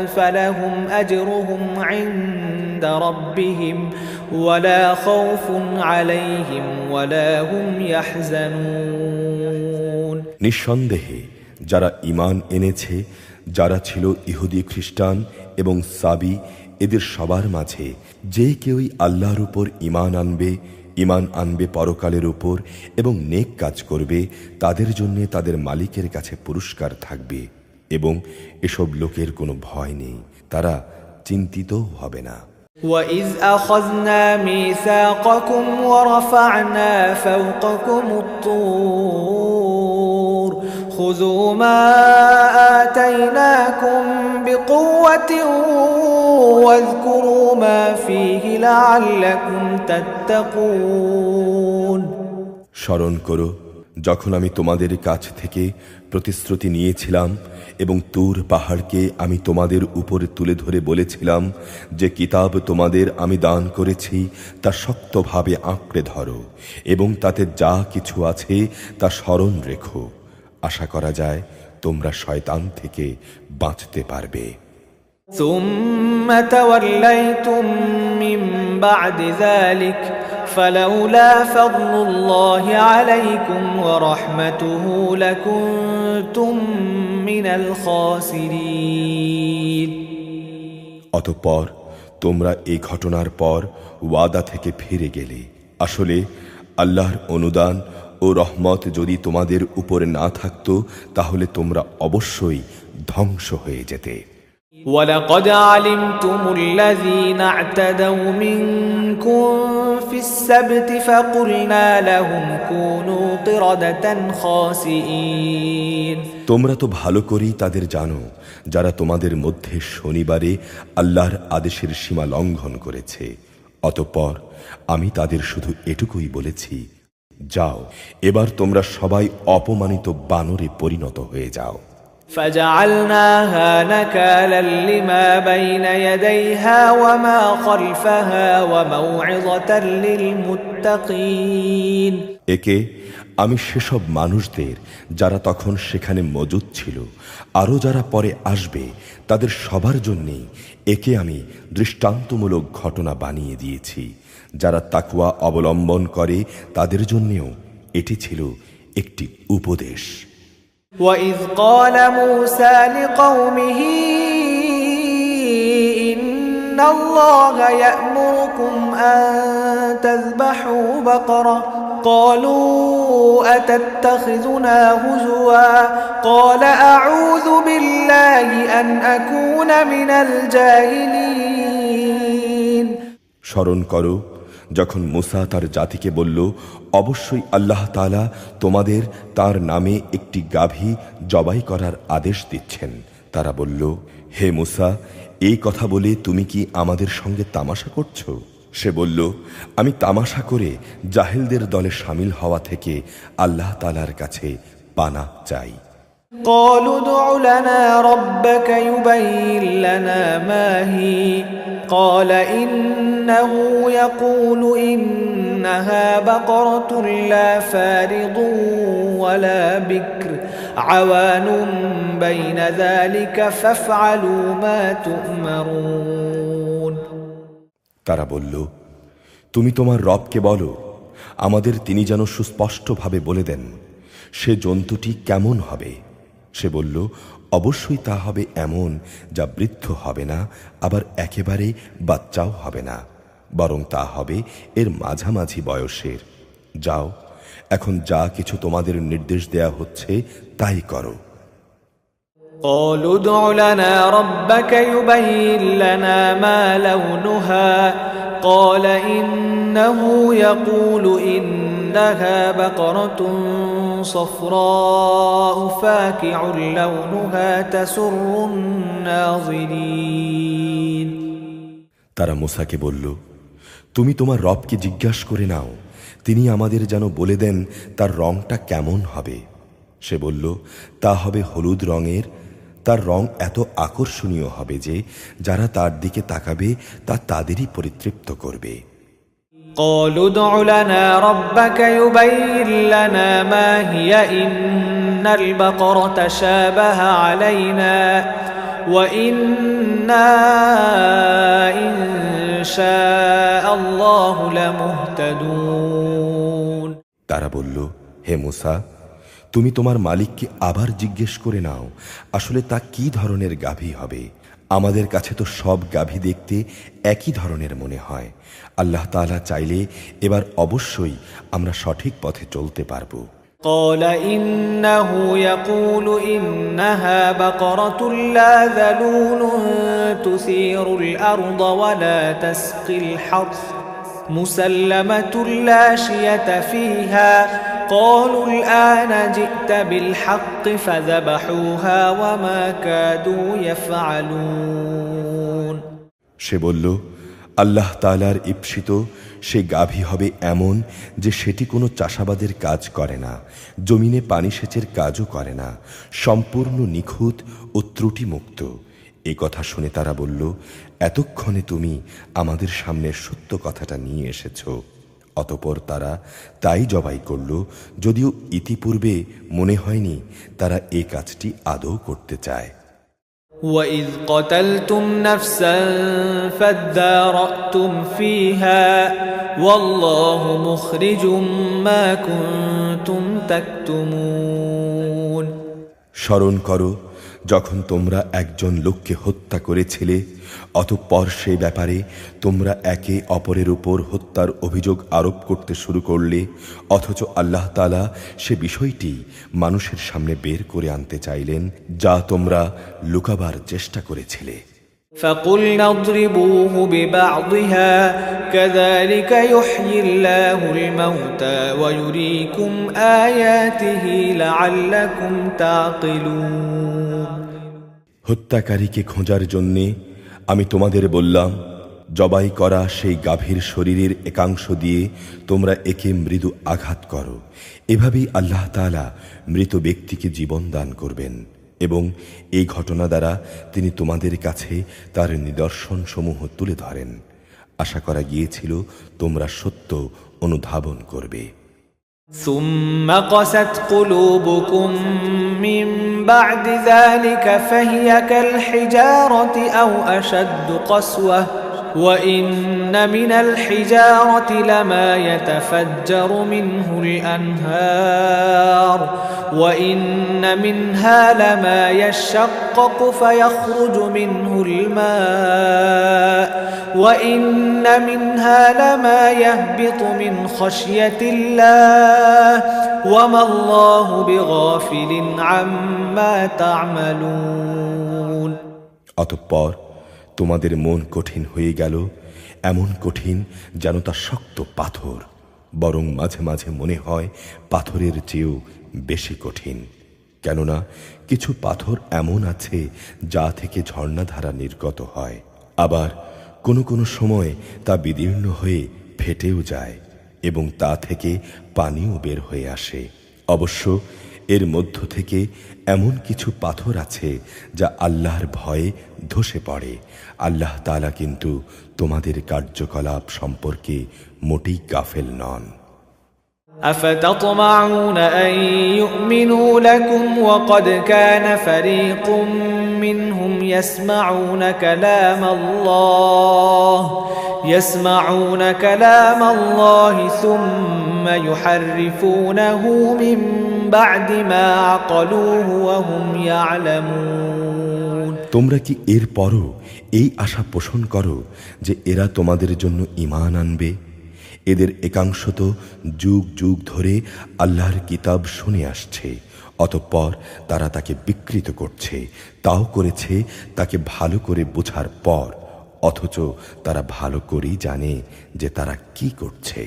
فلهم أجرهم عند ربهم ولا خوف عليهم ولا هم يحزنون নিঃসন্দেহে যারা ঈমান এনেছে যারা ছিল ইহুদি খ্রিস্টান এবং সাবি এদের সবার মাঝে যে কেউই আল্লাহর উপর ঈমান আনবে পরকালের উপর এবং নেক কাজ করবে তাদের জন্য তাদের মালিকের কাছে পুরস্কার থাকবে এবং এসব লোকের কোনো ভয় নেই তারা চিন্তিত হবে না وَإِذْ أَخَذْنَا مِيثَاقَكُمْ وَرَفَعْنَا فَوْقَكُمُ الطُّورَ خُذُوا مَا آتَيْنَاكُمْ بِقُوَّةٍ وَاذْكُرُوا مَا فِيهِ لَعَلَّكُمْ تَتَّقُونَ স্মরণ করো যখন আমি তোমাদের কাছ থেকে প্রতিশ্রুতি নিয়েছিলাম এবং তুর পাহাড়কে আমি তোমাদের উপর তুলে ধরে বলেছিলাম যে কিতাব তোমাদের আমি দান করেছি তা শক্তভাবে আঁকড়ে ধরো এবং তাতে যা কিছু আছে তা স্মরণ রেখো আশা করা যায় তোমরা শয়তান থেকে বাঁচতে পারবে ثم توليتم من بعد ذلك فلولا فضل الله عليكم ورحمته لكنتم من الخاسرين অতঃপর তোমরা এই ঘটনার পর ওয়াদা থেকে ফিরে গেলে আসলে আল্লাহর অনুদান ও রহমত যদি তোমাদের উপর না থাকতো তাহলে তোমরা অবশ্যই ধ্বংস হয়ে যেতে وَلَقَدْ عَلِمْتُمُ الَّذِينَ اعْتَدَوْا مِنكُمْ فِي السَّبْتِ فَقُلْنَا لَهُمْ كُونُوا قِرَدَةً خَاسِئِينَ তোমরা তো ভালো করেই তাদের জানো যারা তোমাদের মধ্যে শনিবারে আল্লাহর আদেশের সীমা লঙ্ঘন করেছে অতঃপর আমি তাদের শুধু এটুকুই বলেছি যাও এবার তোমরা সবাই অপমানিত বানরে পরিণত হয়ে যাও فجعلناها نكالا لما بين يديها وما خلفها وموعظة للمتقين একে আমি সেসব মানুষদের যারা তখন সেখানে মজুদ ছিল আরও যারা পরে আসবে তাদের সবার জন্যেই একে আমি দৃষ্টান্তমূলক ঘটনা বানিয়ে দিয়েছি। যারা তাকওয়া অবলম্বন করে তাদের জন্যেও এটি ছিল একটি উপদেশ। وَإِذْ قَالَ مُوسَى لِقَوْمِهِ إِنَّ اللَّهَ يَأْمُرُكُمْ أَن تَذْبَحُوا بَقَرَةً قَالُوا أَتَتَّخِذُنَا هُزُوًا قَالَ أَعُوذُ بِاللَّهِ أَنْ أَكُونَ مِنَ الْجَاهِلِينَ স্মরণ করো যখন মুসা তার জাতিকে বলল, অবশ্যই আল্লাহ তাআলা তোমাদের তার নামে একটি গাভী জবাই করার আদেশ দিচ্ছেন। তারা বলল, হে মুসা, এই কথা বলে তুমি কি আমাদের সঙ্গে তামাশা করছো? সে বলল, আমি তামাশা করে জাহেলদের দলে শামিল হওয়া থেকে আল্লাহ তাআলার কাছে পানাহ চাই। قالوا ادع لنا ربك يبين لنا ما هي قال إنه يقول إنها بقرة لا فارض ولا بكر عوان بين ذلك فافعلوا ما تؤمرون তারা বলল, তুমি তোমার রবকে বলো আমাদের তিনি যেন সুস্পষ্টভাবে বলে দেন সে জন্তুটি কেমন হবে। সে বলল, অবশ্যই তা হবে এমন যা বৃদ্ধ হবে না, আবার একেবারে বাচ্চাও হবে না, বরং তা হবে এর মাঝামাঝি বয়সের। যাও, এখন যা কিছু তোমাদের নির্দেশ দেয়া হচ্ছে তাই করো। قالوا ادع لنا ربك يبين لنا ما لونها قال إنه يقول إنها بقرة صفراء فاكع لونها تسر الناظرين তারা মুসাকে বলল, তুমি তোমার রবকে জিজ্ঞাসা করে নাও, তিনি আমাদের যেন বলে দেন তার রংটা কেমন হবে। সে বলল, তা হবে হলুদ রঙের, তার রং এত আকর্ষণীয় হবে যে যারা তার দিকে তাকাবে তা তাদেরই পরিতৃপ্ত করবে। قالوا ادع لنا ربك يبين لنا ما هي إن البقرة شابه علينا وإنا إن شاء الله لمهتدون তারা বলল, হে মুসা, তুমি তোমার মালিককে আবার জিজ্ঞেস করে নাও আসলে তা কি ধরনের গাভী হবে। আমাদের কাছে তো সব গাভী দেখতে একই ধরনের মনে হয়। আল্লাহ তাআলা চাইলে এবার অবশ্যই আমরা সঠিক পথে চলতে পারব। قال إنه يقول إنها بقرة لا ذلول تثير الأرض ولا تسقي الحرث مسلمة لا شية فيها قالوا الآن جئت بالحق فذبحوها وما كادوا يفعلون সে বলল, আল্লাহ তাআলার ঈপ্সিত সে গাভী হবে এমন যে সেটি কোনো চাষাবাদের কাজ করে না, জমিনে পানি সেচের কাজও করে না, সম্পূর্ণ নিখুঁত ও ত্রুটিমুক্ত। এ কথা শুনে তারা বলল, এতক্ষণে তুমি আমাদের সামনে সত্য কথাটা নিয়ে এসেছ। অতঃপর তারা তাই জবাই করল, যদিও ইতিপূর্বে মনে হয়নি তারা এ কাজটি আদৌ করতে চায়। وَإِذْ قَتَلْتُمْ نَفْسًا فَادَّارَأْتُمْ فِيهَا وَاللَّهُ مُخْرِجٌ مَا كُنْتُمْ تَكْتُمُونَ স্মরণ করো যখন তোমরা একজন লোককে হত্যা করেছিলে, অতঃপর সে ব্যাপারে তোমরা একে অপরের উপর হত্যার অভিযোগ আরোপ করতে শুরু করলে, অথচ আল্লাহ তাআলা সে বিষয়টি মানুষের সামনে বের করে আনতে চাইলেন যা তোমরা লুকাবার চেষ্টা করেছিলে। فَقُلْنَا اضْرِبُوهُ بِبَعْضِهَا كَذَلِكَ يُحْيِي اللَّهُ الْمَوْتَى وَيُرِيكُمْ آيَاتِهِ لَعَلَّكُمْ تَعْقِلُونَ হত্যাকারীকে খোঁজার জন্যে আমি তোমাদের বললাম, জবাই করা সেই গাভীর শরীরের একাংশ দিয়ে তোমরা একে মৃদু আঘাত করো। এভাবেই আল্লাহ তাআলা মৃত ব্যক্তিকে জীবন দান করবেন, এবং এই ঘটনা দ্বারা তিনি তোমাদের কাছে তার নিদর্শন সমূহ তুলে ধরেন। আশা করা গিয়েছিল তোমরা সত্য অনুধাবন করবে। ثم قست قلوبكم من بعد ذلك فهي كالحجارة أو أشد قسوة وإن من الحجارة لما يتفجر منه الأنهار وإن منها لما يشقق فيخرج منه الماء وإن منها لما يهبط من خشية الله وما الله بغافل عما تعملون। অতঃপর তোমাদের মন কঠিন হয়ে গেল, এমন কঠিন যেন তা শক্ত পাথর, বরং মাঝে মাঝে মনে হয় পাথরের চেয়েও বেশি কঠিন। কেননা কিছু পাথর এমন আছে যা থেকে ঝর্ণাধারা নির্গত হয়, আবার কোনো কোনো সময় তা বিদীর্ণ হয়ে ফেটেও যায় এবং তা থেকে পানিও বের হয়ে আসে। অবশ্য এর মধ্য থেকে এমন কিছু পাথর আছে যা আল্লাহর ভয়ে ধসে পড়ে। আল্লাহ তাআলা কিন্তু তোমাদের কার্যকলাপ সম্পর্কে মোটেই গাফেল নন। أفتطمعون أن يؤمنوا لكم وقد كان فريق منهم يسمعون كلام الله ثم يحرفونه من بعد ما عقلوه وهم يعلمون। তোমরা কি এর পরও এই আশা পোষণ করো যে এরা তোমাদের জন্য ঈমান আনবে? এদের একাংশ তো যুগ যুগ ধরে আল্লাহর কিতাব শুনে আসছে, অতঃপর তারা তাকে বিকৃত করছে, তাও করেছে তাকে ভালো করে বোঝার পর, অথচ তারা ভালো করেই জানে যে তারা কি করছে।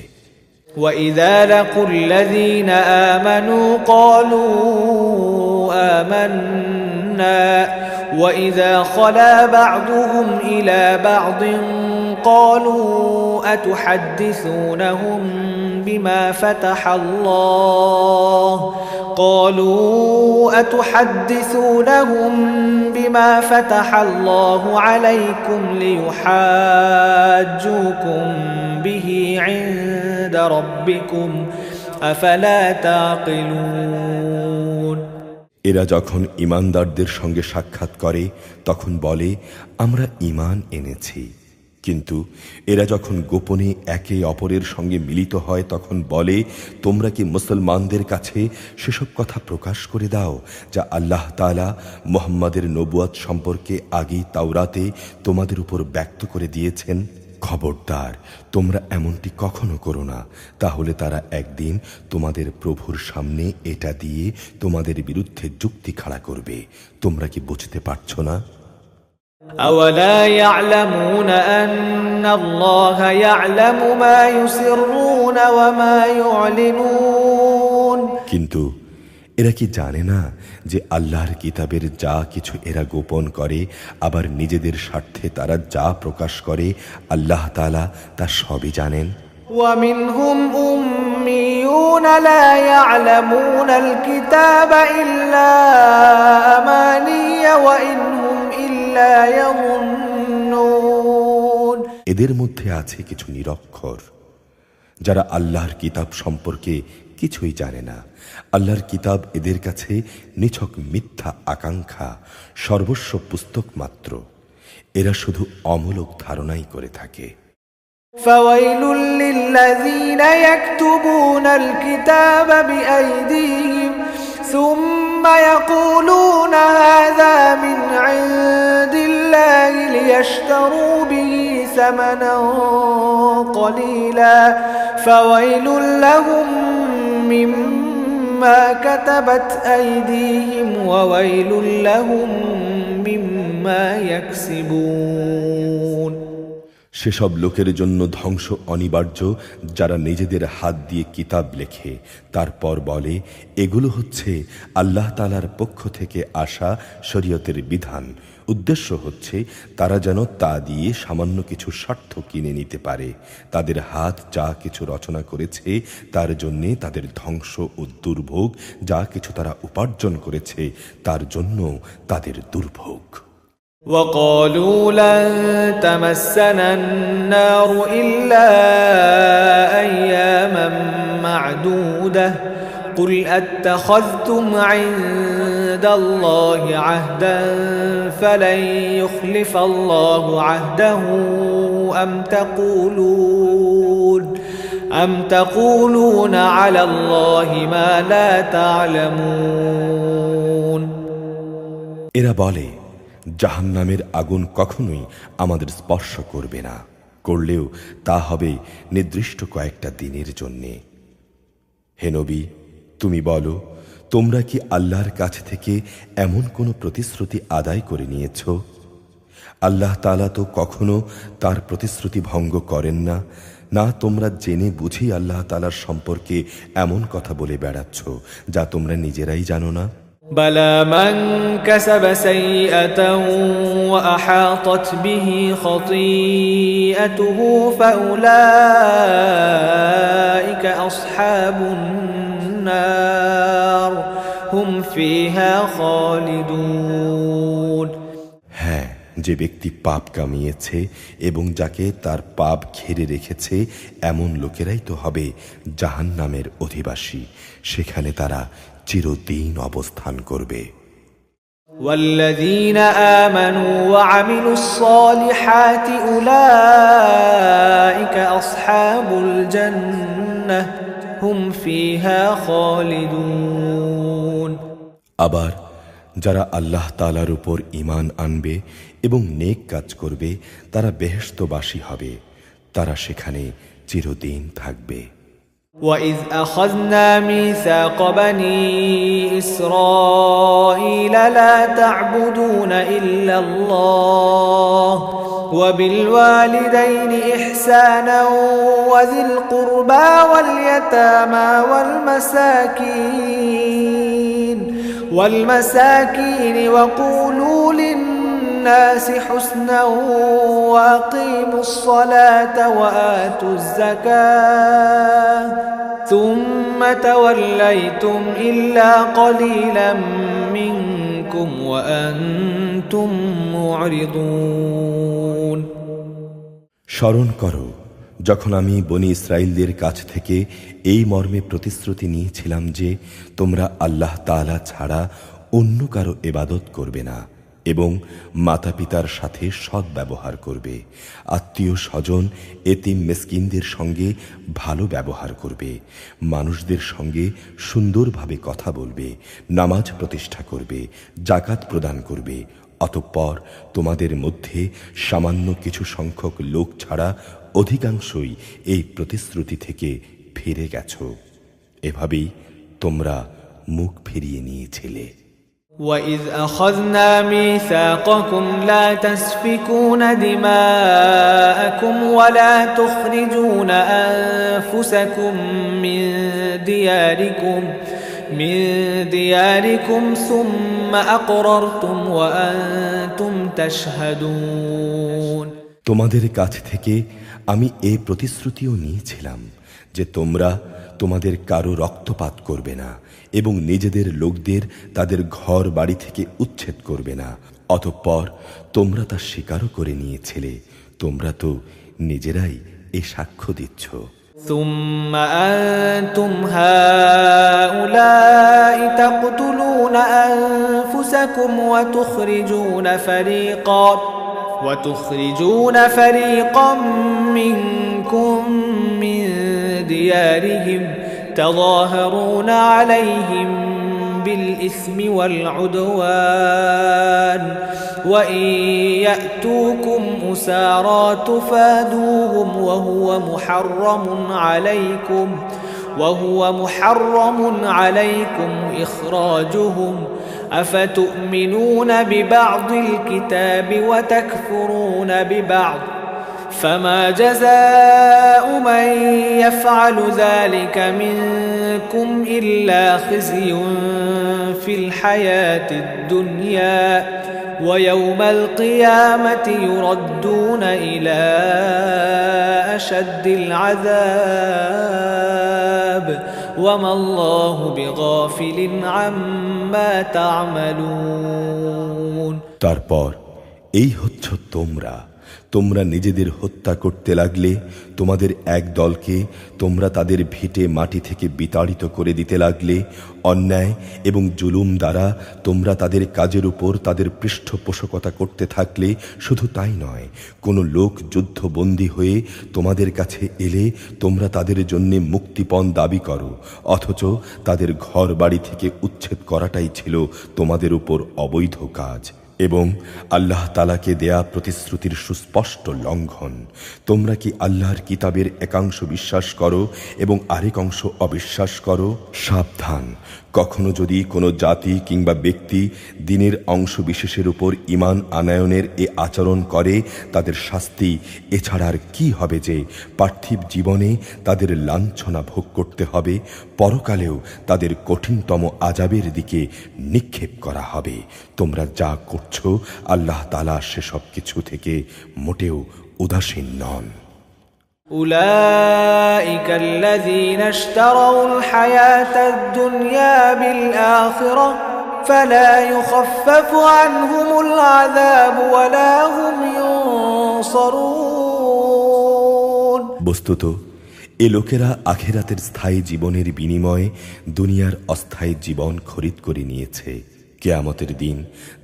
وَإِذَا لَقُوا الَّذِينَ آمَنُوا قَالُوا آمَنَّا وَإِذَا خَلَا بَعْضُهُمْ إِلَى بَعْضٍ قَالُوا أَتُحَدِّثُونَهُم بما فتح الله عليكم ليحاجوكم به عند ربكم أفلا تعقلون। এরা যখন ঈমানদারদের সঙ্গে সাক্ষাৎ করে তখন বলে আমরা ঈমান এনেছি, কিন্তু এরা যখন গোপনে একে অপরের সঙ্গে মিলিত হয় তখন বলে তোমরা কি মুসলমানদের কাছে সেসব কথা প্রকাশ করে দাও যা আল্লাহ তাআলা মুহাম্মাদের নবুয়ত সম্পর্কে আগেই তাওরাতে তোমাদের উপর ব্যক্ত করে দিয়েছেন। খবরদার, তোমরা এমনটি কখনো করো না, তাহলে তারা একদিন তোমাদের প্রভুর সামনে এটা দিয়ে তোমাদের বিরুদ্ধে যুক্তি খাড়া করবে। তোমরা কি বুঝতে পারছো না? أولا يعلمون أن الله يعلم ما يسرون وما يعلنون। কিন্তু এরা কি জানে না যে আল্লাহর কিতাবের যা কিছু এরা গোপন করে আবার নিজেদের স্বার্থে তারা যা প্রকাশ করে আল্লাহ তাআলা তা সবই জানেন। ومنهم أميون لا يعلمون الكتاب إلا أماني وإن هم إلا يظنون। এদের মধ্যে আছে কিছু নিরক্ষর যারা আল্লাহর কিতাব সম্পর্কে কিছুই জানে না। আল্লাহর কিতাব এদের কাছে নিছক মিথ্যা আকাঙ্ক্ষা, সর্বস্ব পুস্তক মাত্র। এরা শুধু অমূলক ধারণাই করে থাকে। فويل للذين يكتبون الكتاب بأيديهم ثم يقولون هذا من عند الله ليشتروا به ثمنا قليلا فويل لهم مما كتبت أيديهم وويل لهم مما يكسبون। সেসব লোকের জন্য ধ্বংস অনিবার্য যারা নিজেদের হাত দিয়ে কিতাব লেখে, তারপর বলে এগুলো হচ্ছে আল্লাহ তাআলার পক্ষ থেকে আসা শরীয়তের বিধান। উদ্দেশ্য হচ্ছে তারা যেন তা দিয়ে সামান্য কিছু স্বার্থ কিনে নিতে পারে। তাদের হাত যা কিছু রচনা করেছে তার জন্যে তাদের ধ্বংস ও দুর্ভোগ, যা কিছু তারা উপার্জন করেছে তার জন্য তাদের দুর্ভোগ। وقالوا لن تمسنا النار إلا أياما معدودة قل أتخذتم عند الله عهدا فلن يخلف الله عهده أم تقولون على الله ما لا تعلمون এরা বলে জাহান্নামের আগুন কখনোই আমাদের স্পর্শ করবে না, করলেও তা হবে নির্দিষ্ট কয়েকটা দিনের জন্যে। হে নবী, তুমি বলো, তোমরা কি আল্লাহর কাছ থেকে এমন কোনো প্রতিশ্রুতি আদায় করে নিয়েছ? আল্লাহ তাআলা তো কখনো তার প্রতিশ্রুতি ভঙ্গ করেন না। না তোমরা জেনে বুঝি আল্লাহ তাআলার সম্পর্কে এমন কথা বলে বেড়াচ্ছ যা তোমরা নিজেরাই জানো না। بلى من كسب سيئة وأحاطت به خطيئته فأولئك أصحاب النار هم فيها خالدون হ্যাঁ, যে ব্যক্তি পাপ কামিয়েছে এবং যাকে তার পাপ ঘিরে রেখেছে এমন লোকেরাই তো হবে জাহান্নামের অধিবাসী, সেখানে তারা চিরদিন অবস্থান করবে। والذين آمنوا وعملوا الصالحات أولئك أصحاب الجنة هم فيها خالدون আবার যারা আল্লাহ তাআলার উপর ঈমান আনবে এবং নেক কাজ করবে তারা বেহেশতবাসী হবে, তারা সেখানে চিরদিন থাকবে। وَإِذْ أَخَذْنَا مِيثَاقَ بَنِي إِسْرَائِيلَ لَا تَعْبُدُونَ إِلَّا اللَّهَ وَبِالْوَالِدَيْنِ إِحْسَانًا وَذِي الْقُرْبَى وَالْيَتَامَى وَالْمَسَاكِينِ وَقُولُوا لِلنَّاسِ حُسْنًا وَأَقِيمُوا الصَّلَاةَ وَآتُوا الزَّكَاةَ ثُمَّ تَوَلَّيْتُمْ إِلَّا قَلِيلًا مِنكُمْ وَأَنْتُمْ مُعْرِضُونَ স্মরণ করো যখন আমি বনি ইসরাইলদের কাছ থেকে এই মর্মে প্রতিশ্রুতি নিয়েছিলাম যে তোমরা আল্লাহ তাআলা ছাড়া অন্য কারো ইবাদত করবে না এবং মাতা পিতার সাথে সৎ ব্যবহার করবে, আত্মীয় স্বজন এতিম মিসকিনদের সঙ্গে ভালো ব্যবহার করবে, মানুষদের সঙ্গে সুন্দরভাবে কথা বলবে, নামাজ প্রতিষ্ঠা করবে, যাকাত প্রদান করবে। অতঃপর তোমাদের মধ্যে সামান্য কিছু সংখ্যক লোক ছাড়া অধিকাংশই এই প্রতিশ্রুতি থেকে ফিরে গেছ। এভাবেই তোমরা মুখ ফিরিয়ে নিয়েছিলে। وَإِذْ أَخَذْنَا مِيثَاقَكُمْ لَا تَسْفِكُونَ دِمَاءَكُمْ وَلَا تُخْرِجُونَ أَنفُسَكُمْ من دياركم ثُمَّ أَقْرَرْتُمْ وَأَنْتُمْ تَشْهَدُونَ তোমাদের কাছ থেকে আমি এই প্রতিশ্রুতিও নিয়েছিলাম যে তোমরা তোমাদের কারো রক্তপাত করবে না এবং নিজেদের লোকদের তাদের ঘর বাড়ি থেকে উচ্ছেদ করবে না। অতঃপর তোমরা তা স্বীকারও করে নিয়েছিলে, তোমরা তো নিজেরাই এ সাক্ষ্য দিচ্ছ। ثم أنتم هؤلاء تقتلون أنفسكم وتخرجون فريقا منكم من ديارهم تظاهرون عليهم بالإثم والعدوان وإن يأتوكم أسارى تفادوهم وهو محرم عليكم إخراجهم أفتؤمنون ببعض الكتاب وتكفرون ببعض فما جزاء من يفعل ذلك منكم إلا خزي في الحياة الدنيا ويوم القيامة يردون إلى أشد العذاب وما الله بغافل عما تعملون তারপর এই হচ্ছ তোমরা নিজেদের হত্যা করতে লাগলে, তোমাদের এক দলকে তোমরা তাদের ভিটে মাটি থেকে বিতাড়িত করে দিতে লাগলে, অন্যায় এবং জুলুম দ্বারা তোমরা তাদের কাজের উপর তাদের পৃষ্ঠপোষকতা করতে থাকলে, শুধু তাই নয়, কোনো লোক যুদ্ধবন্দী হয়ে তোমাদের কাছে এলে তোমরা তাদের জন্য মুক্তিপণ দাবি করো, অথচ তাদের ঘর বাড়ি থেকে উচ্ছেদ করাটাই ছিল তোমাদের উপর অবৈধ কাজ এবং আল্লাহ তাআলাকে দেয়া প্রতিশ্রুতির সুস্পষ্ট লঙ্ঘন। তোমরা কি আল্লাহর কিতাবের একাংশ বিশ্বাস করো এবং আরেক অংশ অবিশ্বাস করো? সাবধান, কখনো যদি কোনো জাতি কিংবা ব্যক্তি দ্বীনের অংশ বিশেষের উপর ঈমান আনয়নের এ আচরণ করে, তাদের শাস্তি এছাড়া আর কি হবে যে পার্থিব জীবনে তাদের লাঞ্ছনা ভোগ করতে হবে, পরকালেও তাদের কঠিনতম আযাবের দিকে নিক্ষেপ করা হবে। তোমরা যা করছো আল্লাহ তাআলা সেসব কিছু থেকে মোটেও উদাসীন নন। أولئك الذين اشتروا الحياة الدنيا بالآخرة فلا يخفف عنهم العذاب ولا هم ينصرون। বস্তুত এ লোকেরা আখিরাতের স্থায়ী জীবনের বিনিময়ে দুনিয়ার অস্থায়ী জীবন খরিদ করে নিয়েছে। কিয়ামতের দিন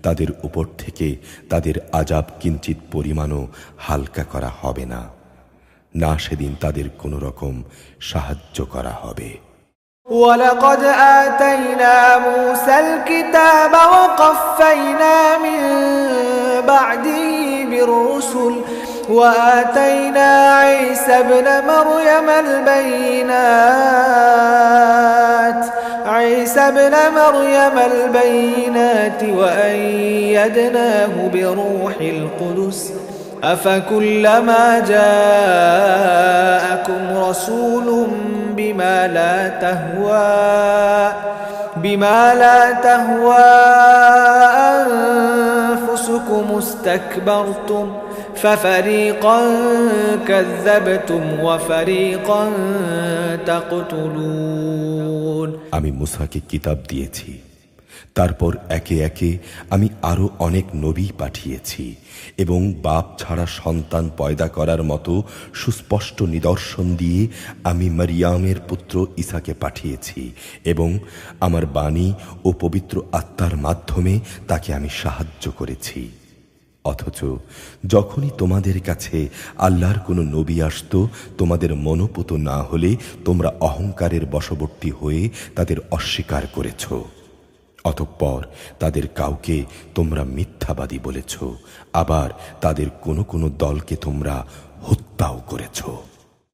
তাদের উপর থেকে তাদের আযাব কিঞ্চিত পরিমাণও হালকা করা হবে না, না সেদিন তাদের কোনো রকম সাহায্য করা হবে। ولقد آتينا موسى الكتاب وقفينا من بعده بالرسل وآتينا عيسى ابن مريم البينات وأيدناه بروح القدس أفكلما جاءكم رسول بما لا تهوى أنفسكم استكبرتم ففريقا كذبتم وفريقا تقتلون। আমি মুসাকে কিতাব দিয়েছি, তারপর একে একে আমি আরো অনেক নবী পাঠিয়েছি এবং বাপ ছাড়া সন্তান পয়দা করার মতো সুস্পষ্ট নিদর্শন দিয়ে আমি মারিয়ামের পুত্র ঈসাকে পাঠিয়েছি এবং আমার বাণী ও পবিত্র আত্মার মাধ্যমে তাকে আমি সাহায্য করেছি। অথচ যখনই তোমাদের কাছে আল্লাহর কোনো নবী আসত, তোমাদের মনোপুত না হলে তোমরা অহংকারের বশবর্তী হয়ে তাদের অস্বীকার করেছ। অতঃপর তাদের কাউকে তোমরা মিথ্যাবাদী বলেছ, আবার তাদের কোনো কোনো দলকে তোমরা হত্যাও করেছ।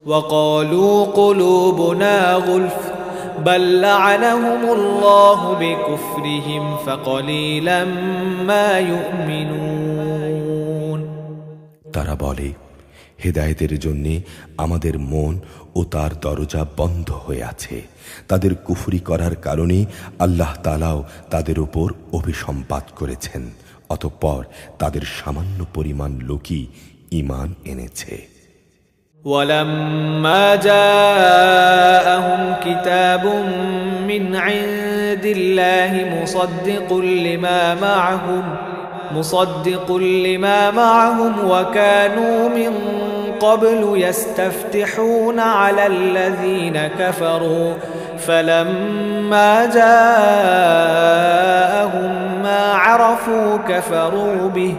وقالوا قلوبنا غلف بل لعنهم الله بكفرهم فقليلا ما يؤمنون। তারা বলে, হেদায়েতের জন্য আমাদের মন ও তার দরজা বন্ধ হয়ে আছে। তাদের কুফরি করার কারণে আল্লাহ তাআলাও তাদের উপর অভিসম্পাত করেছেন, অতঃপর তাদের সামান্য পরিমাণ লোকই ঈমান এনেছে। ولما جاءهم كتاب من عند الله مصدق لما معهم وكانوا من قبل يستفتحون على الذين كفروا فلما جاءهم ما عرفوا كفروا به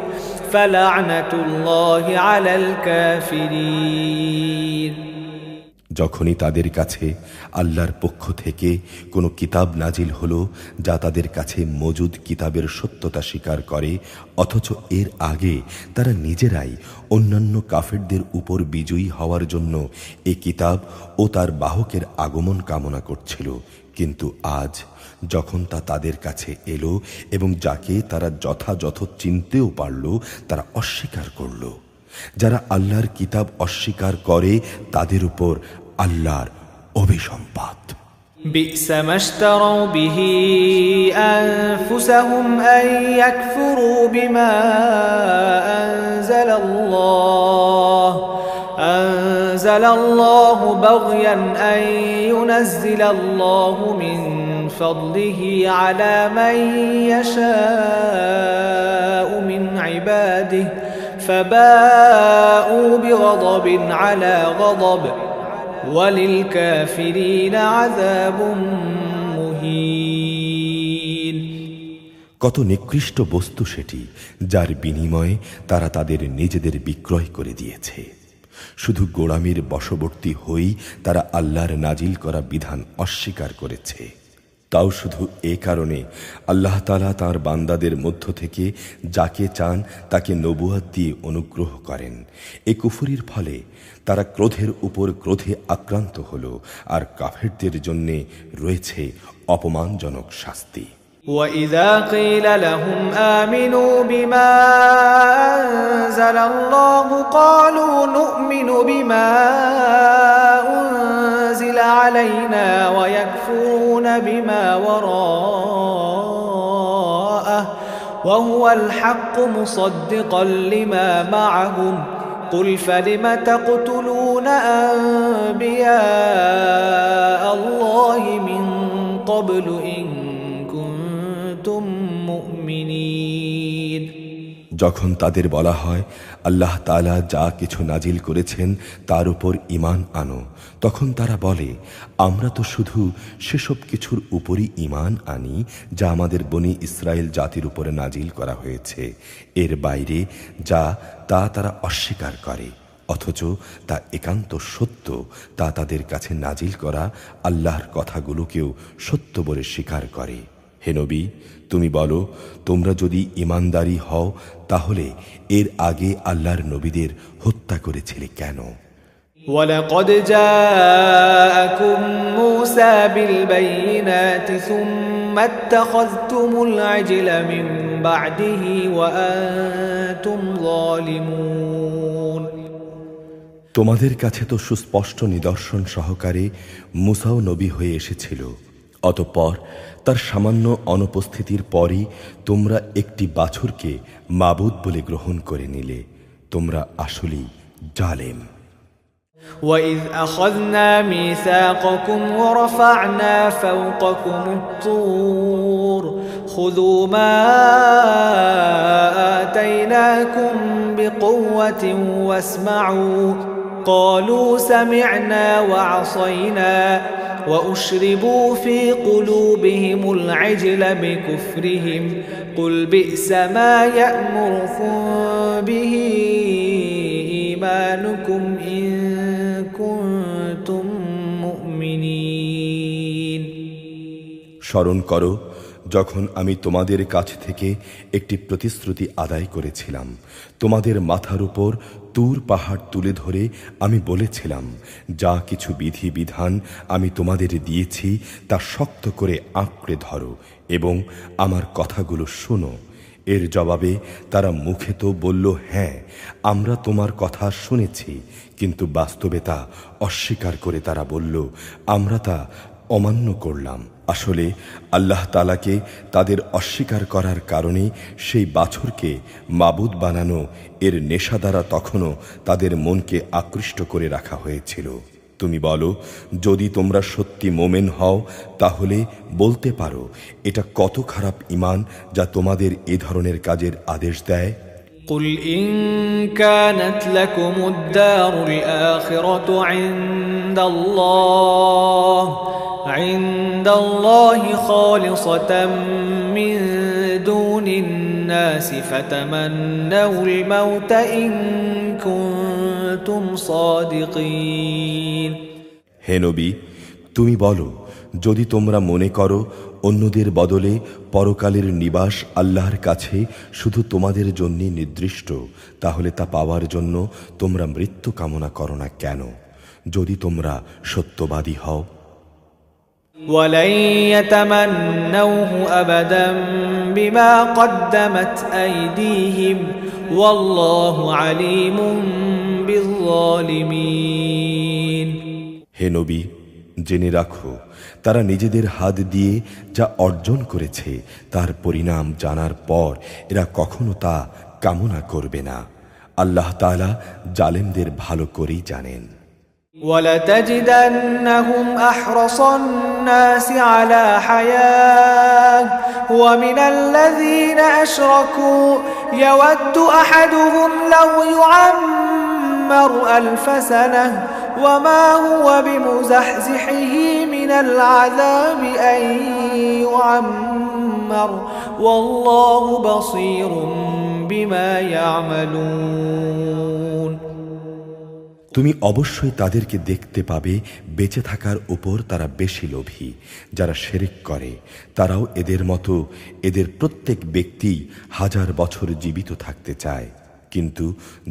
فلعنة الله على الكافرين। যখনই তাদের কাছে আল্লাহর পক্ষ থেকে কোনো কিতাব নাজিল হলো যা তাদের কাছে মজুদ কিতাবের সত্যতা স্বীকার করে, অথচ এর আগে তারা নিজেরাই অন্যান্য কাফেরদের উপর বিজয়ী হওয়ার জন্য এই কিতাব ও তার বাহকের আগমন কামনা করছিল, কিন্তু আজ যখন তা তাদের কাছে এলো এবং যাকে তারা যথাযথ চিনতেও পারল, তারা অস্বীকার করল। যারা আল্লাহর কিতাব অস্বীকার করে তাদের উপর আল্লাহর অভিসম্পাত। بئس ما اشتروا به أنفسهم أن يكفروا بما أنزل الله بغيا أن ينزل الله من فضله على من يشاء من عباده فباءوا بغضب على غضب ওয়ালিলকাফিরিনা আযাবুম মুহিন। কত নিকৃষ্ট বস্তু সেটি, যার বিনিময়ে তারা তাদের নিজেদের বিক্রয় করে দিয়েছে। শুধু গোলামির বশবর্তী হয়েই তারা আল্লাহর নাজিল করা বিধান অস্বীকার করেছে। তাও শুধু এ কারণে আল্লাহ তাআলা তাঁর বান্দাদের মধ্য থেকে যাকে চান তাকে নবুয়ত দিয়ে অনুগ্রহ করেন। এ কুফরির ফলে তারা ক্রোধের উপর ক্রোধে আক্রান্ত হল, আর কাফেরদের জন্য রয়েছে অপমানজনক শাস্তি। وَإِذَا قِيلَ لَهُمْ آمِنُوا بِمَا أَنزَلَ اللَّهُ قَالُوا نُؤْمِنُ بِمَا أُنزِلَ عَلَيْنَا وَيَكْفُرُونَ بِمَا وَرَاءَهُ وَهُوَ الْحَقُّ مُصَدِّقًا لِمَا مَعَهُمْ قُلْ فَلِمَ تَقْتُلُونَ أَنبِيَاءَ اللَّهِ مِن قَبْلُ إِن কুনতুম মুমিনিন। যখন তাদের বলা হয় আল্লাহ তাআলা যা কিছু নাজিল করেছেন তার উপর ঈমান আনো, তখন তারা বলে আমরা তো শুধু সেসব কিছুর উপরই ঈমান আনি যা আমাদের বনি ইসরায়েল জাতির উপরে নাজিল করা হয়েছে। এর বাইরে যা তা তারা অস্বীকার করে, অথচ তা একান্ত সত্য। তা তাদের কাছে নাজিল করা আল্লাহর কথাগুলোকেও সত্য বলে স্বীকার করে। হে নবী, তুমি বলো, তোমরা যদি ঈমানদারি হও তাহলে এর আগে আল্লাহর নবীদের হত্যা করেছিলে কেন? وَلَقَدْ جَاءَكُم مُوسَى بِالْبَيِّنَاتِ ثُمَّ اتَّخَذْتُمُ الْعِجْلَ مِن بَعْدِهِ وَأَنتُمْ ظَالِمُونَ। তোমাদের কাছে তো সুস্পষ্ট নিদর্শন সহকারে মুসাও নবী হয়ে এসেছিল, অতঃপর তার সামান্য অনুপস্থিতির পরই তোমরা একটি বাছুরকে মাবুদ বলে গ্রহণ করে নিলে। তোমরা আসলেই জালেম। وَإِذْ أَخَذْنَا مِيثَاقَكُمْ وَرَفَعْنَا فَوْقَكُمُ الطُّورَ خُذُوا مَا آتَيْنَاكُمْ بِقُوَّةٍ وَاسْمَعُوا قَالُوا سَمِعْنَا وَعَصَيْنَا وَأُشْرِبُوا فِي قُلُوبِهِمُ الْعِجْلَ بِكُفْرِهِمْ قُلْ بِئْسَ مَا يَأْمُرُكُمْ بِهِ إِيمَانُكُمْ إِن كُنتُم مُّؤْمِنِينَ। স্মরণ করো যখন আমি তোমাদের কাছ থেকে একটি প্রতিশ্রুতি আদায় করেছিলাম। তোমাদের মাথার উপর তুর পাহাড় তুলে ধরে আমি বলেছিলাম, যা কিছু বিধি বিধান আমি তোমাদের দিয়েছি তা শক্ত করে আঁকড়ে ধরো এবং আমার কথাগুলো শোনো। এর জবাবে তারা মুখে তো বলল, হ্যাঁ আমরা তোমার কথা শুনেছি, কিন্তু বাস্তবে তা অস্বীকার করে তারা বলল, আমরা তা অমান্য করলাম। আসলে আল্লাহ তাআলাকে তাদের অস্বীকার করার কারণে সেই বাছুরকে মাবুদ বানানো এর নেশা দ্বারা তখনও তাদের মনকে আকৃষ্ট করে রাখা হয়েছিল। তুমি বলো, যদি তোমরা সত্যি মোমেন হও তাহলে বলতে পারো এটা কত খারাপ ঈমান যা তোমাদের এ ধরনের কাজের আদেশ দেয়। قُلْ إِن كَانَتْ لَكُمُ الدَّارُ الْآخِرَةُ عِندَ اللَّهِ خَالِصَةً مِّن دُونِ النَّاسِ فَتَمَنَّوُا الْمَوْتَ إِن كُنتُمْ صَادِقِينَ। হে নবী, তুমি বলো, যদি তোমরা মনে করো অন্যদের বদলে পরকালের নিবাস আল্লাহর কাছে শুধু তোমাদের জন্য নির্দিষ্ট, তাহলে তা পাওয়ার জন্য তোমরা মৃত্যু কামনা করো না কেন, যদি তোমরা সত্যবাদী হও? ولن يتمنوه أبدا بما قدمت أيديهم والله عليم بالظالمين হে নবী, জেনে রাখো তারা নিজেদের হাত দিয়ে যা অর্জন করেছে তার পরিণাম জানার পর এরা কখনো তা কামনা করবে না। আল্লাহ তাআলা জালেমদের ভালো করেই জানেন। ولتجدنهم أحرص الناس على حياة ومن الذين أشركوا يود أحدهم لو يعمر 1000 سنة وما هو بمزحزحه من العذاب أن يعمر والله بصير بما يعملون তুমি অবশ্যই তাদেরকে দেখতে পাবে বেঁচে থাকার উপর তারা বেশি লোভী। যারা শিরক করে তারাও এদের মতো, এদের প্রত্যেক ব্যক্তি 1000 বছর জীবিত থাকতে চায়, কিন্তু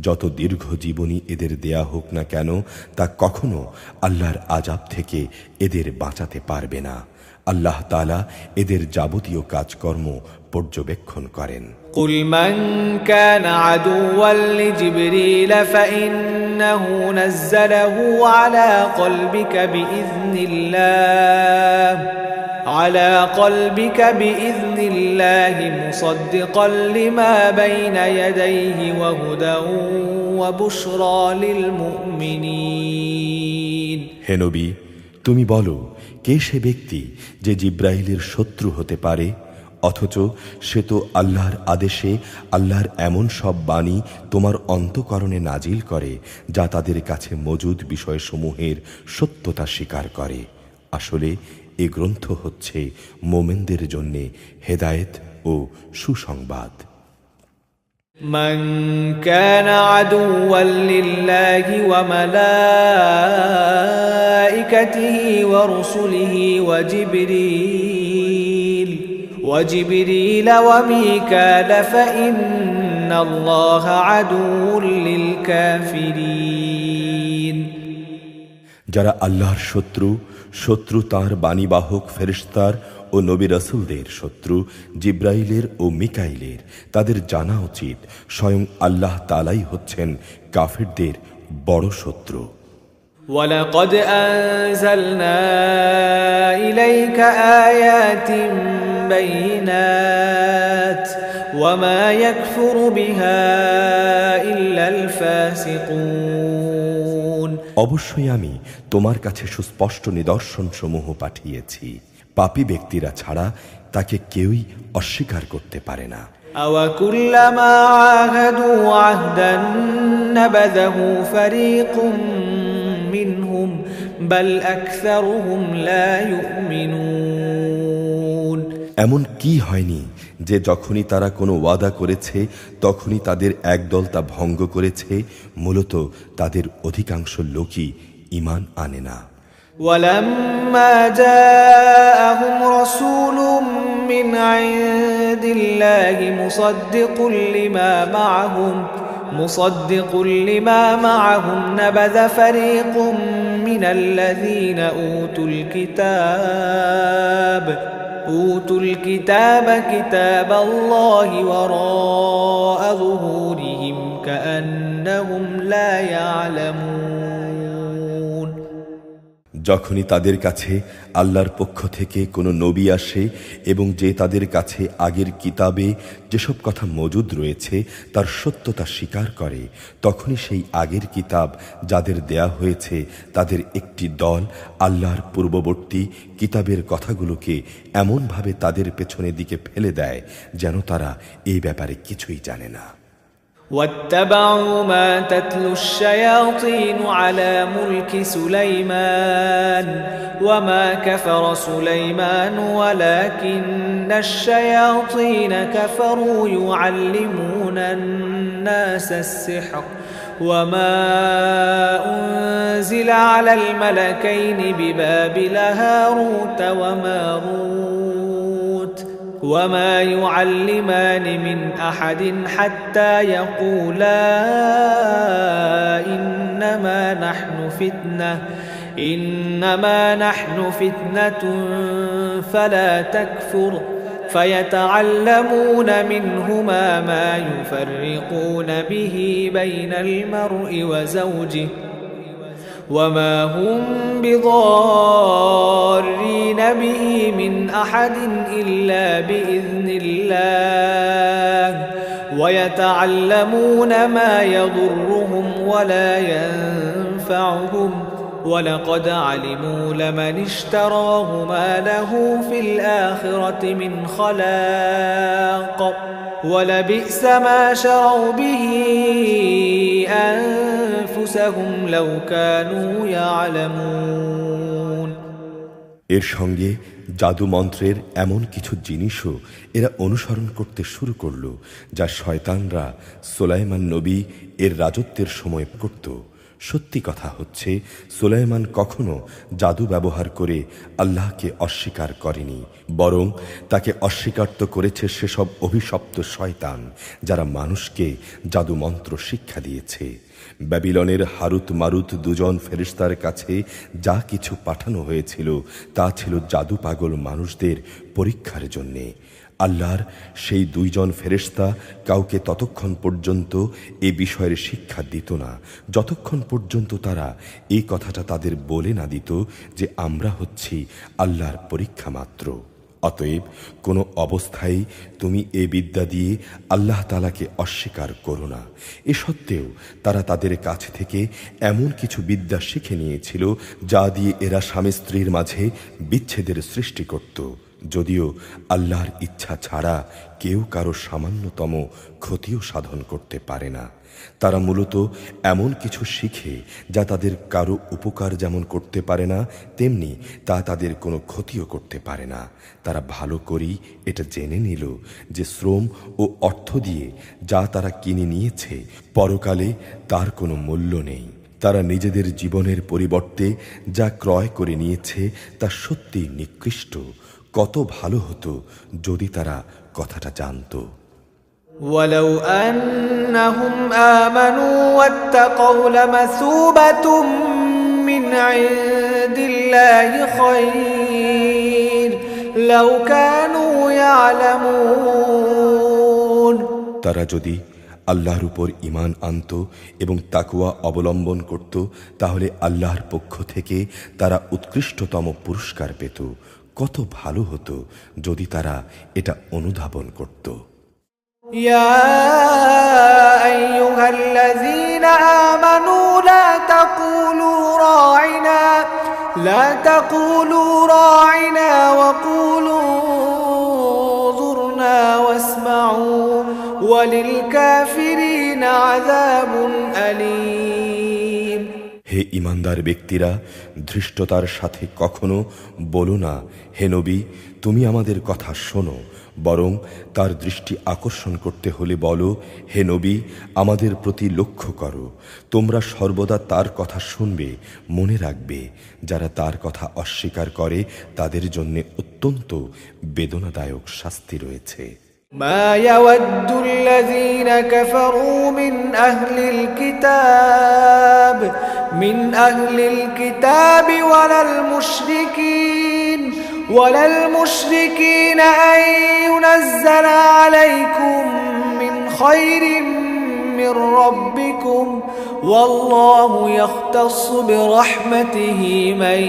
যত দীর্ঘ জীবনী এদের দেয়া হোক না কেন তা কখনো আল্লাহর আযাব থেকে এদের বাঁচাতে পারবে না। আল্লাহ তাআলা এদের যাবতীয় কাজকর্ম পর্যবেক্ষণ করেন। قل من كان عدوا لجبريل فإنه نزله على قلبك بإذن الله مصدقا لما بين يديه وهدى وبشرى للمؤمنين হে নবী, তুমি বলো, কে সে ব্যক্তি যে জিব্রাইলের শত্রু হতে পারে, অথচ সে তো আল্লাহর আদেশে আল্লাহর এমন সব বাণী তোমার অন্তঃকরণে নাজিল করে যা তাদের কাছে মজুদ বিষয়সমূহের সত্যতা স্বীকার করে। আসলে এ গ্রন্থ হচ্ছে মোমেনদের জন্য হেদায়েত ও সুসংবাদ। من كان عدوا لله وملائكته ورسله وجبريل وميكال فإن الله عدو للكافرين যারা আল্লাহর শত্রু তাঁর বাণীবাহক ফেরেশতার ও নবী রাসূলদের শত্রু জিব্রাইলের ও মিকাইলের, তাদের জানা উচিত স্বয়ং আল্লাহ তাআলাই হচ্ছেন কাফিরদের বড় শত্রু। وَلَقَدْ أَنزَلْنَا إِلَيْكَ آيَاتٍ بَيِّنَاتٍ وَمَا يَكْفُرُ بِهَا إِلَّا الْفَاسِقُونَ অবশ্যই আমি তোমার কাছে সুস্পষ্ট নিদর্শন সমূহ পাঠিয়েছি, পাপী ব্যক্তিরা ছাড়া তাকে কেউই অস্বীকার করতে পারে না। أَوَكُلَّمَا عَاهَدُوا عَهْدًا نَبَذَهُ فَرِيقٌ منهم بل أكثرهم لا يؤمنون এমন কি হয়নি যে যখনই তারা কোনো ওয়াদা করেছে তখনই তাদের একদল তা ভঙ্গ করেছে, মূলত তাদের অধিকাংশ লোকই ঈমান আনে না। ولما جاءهم رسول من عند الله مصدق لما معهم نبذ فريق من الذين أوتوا الكتاب كتاب الله وراء ظهورهم كأنهم لا يعلمون যখনই তাদের কাছে আল্লাহর পক্ষ থেকে কোনো নবী আসে এবং যে তাদের কাছে আগের কিতাবে যেসব কথা মজুদ রয়েছে তার সত্যতা স্বীকার করে, তখনই সেই আগের কিতাব যাদের দেয়া হয়েছে তাদের একটি দল আল্লাহর পূর্ববর্তী কিতাবের কথাগুলোকে এমনভাবে তাদের পেছনের দিকে ফেলে দেয় যেন তারা এই ব্যাপারে কিছুই জানে না। واتبعوا ما تتلو الشياطين على ملك سليمان وما كفر سليمان ولكن الشياطين كفروا يعلمون الناس السحر وما أنزل على الملكين ببابل هاروت وماروت وما يعلمان من أحد حتى يقولا إنما نحن فتنة فلا تكفر فيتعلمون منهما ما يفرقون به بين المرء وزوجه وما هم بضارين به من أحد إلا بإذن الله ويتعلمون ما يضرهم ولا ينفعهم ولقد علموا لمن اشتراه ما له في الآخرة من خلاق ولبئس ما شروا به أنفسهم لو كانوا يعلمون এর সঙ্গে জাদু মন্ত্রের এমন কিছু জিনিসও এরা অনুসরণ করতে শুরু করল যা শয়তানরা সুলাইমান নবী এর রাজত্বের সময় করত। সত্যি কথা হচ্ছে সুলাইমান কখনো জাদু ব্যবহার করে আল্লাহকে অস্বীকার করেনি, বরং তাকে অস্বীকার তো করেছে সেসব অভিশপ্ত শয়তান যারা মানুষকে জাদু মন্ত্র শিক্ষা দিয়েছে। ব্যাবিলনের হারুত মারুত দুজন ফেরেশতার কাছে যা কিছু পাঠানো হয়েছিল তা ছিল জাদু পাগল মানুষদের পরীক্ষার জন্যে। আল্লাহর সেই দুইজন ফেরেশতা কাউকে ততক্ষণ পর্যন্ত এ বিষয়ের শিক্ষা দিত না যতক্ষণ পর্যন্ত তারা এই কথাটা তাদের বলে না দিত যে আমরা হচ্ছি আল্লাহর পরীক্ষা মাত্র। অতএব কোনো অবস্থায় তুমি এ বিদ্যা দিয়ে আল্লাহ তাআলাকে অস্বীকার করো না। এ সত্ত্বেও তারা তাদের কাছ থেকে এমন কিছু বিদ্যা শিখে নিয়েছিল যা দিয়ে এরা স্বামী স্ত্রীর মাঝে বিচ্ছেদের সৃষ্টি করত, যদিও আল্লাহর ইচ্ছা ছাড়া কেউ কারো সামান্যতম ক্ষতিও সাধন করতে পারে না। তারা মূলত এমন কিছু শিখে যা তাদের কারো উপকার যেমন করতে পারে না, তেমনি তা তাদের কোনো ক্ষতিও করতে পারে না। তারা ভালো করেই এটা জেনে নিল যে শ্রম ও অর্থ দিয়ে যা তারা কিনে নিয়েছে পরকালে তার কোনো মূল্য নেই। তারা নিজেদের জীবনের পরিবর্তে যা ক্রয় করে নিয়েছে তা সত্যি নিকৃষ্ট। কত ভালো হতো যদি তারা কথাটা জানতো। ولو أنهم آمنوا واتقوا لمثوبة من عند الله خير لو كانوا يعلمون তারা যদি আল্লাহর উপর ঈমান আনত এবং তাকওয়া অবলম্বন করত তাহলে আল্লাহর পক্ষ থেকে তারা উৎকৃষ্টতম পুরস্কার পেত। কত ভালো হতো যদি তারা এটা অনুধাবন করত। يا أيها الذين آمنوا لا تقولوا راعنا وقولوا انظرنا واسمعوا وللكافرين عذاب أليم হে ঈমানদার ব্যক্তিরা, ধৃষ্টতার সাথে কখনো বলো না হে নবী তুমি আমাদের কথা শোনো, বরং তার দৃষ্টি আকর্ষণ করতে হলে বলো হে নবী আমাদের প্রতি লক্ষ্য করো। তোমরা সর্বদা তার কথা শুনবে, মনে রাখবে যারা তার কথা অস্বীকার করে তাদের জন্য অত্যন্ত বেদনাদায়ক শাস্তি রয়েছে। ما يود الذين كفروا من أهل الكتاب ولا المشركين أن ينزل عليكم من خير من ربكم والله يختص برحمته من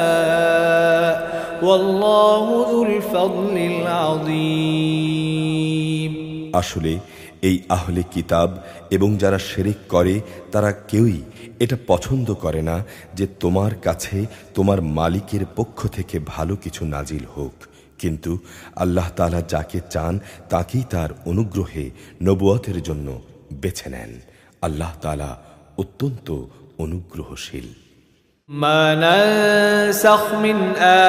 يشاء والله ذو الفضل العظيم আসলে এই আহলে কিতাব এবং যারা শিরক করে তারা কেউই এটা পছন্দ করে না যে তোমার কাছে তোমার মালিকের পক্ষ থেকে ভালো কিছু নাজিল হোক, কিন্তু আল্লাহ তাআলা যাকে চান তাকেই তার অনুগ্রহে নবুয়তের জন্য বেছে নেন। আল্লাহ তাআলা অত্যন্ত অনুগ্রহশীল। ما ننسخ من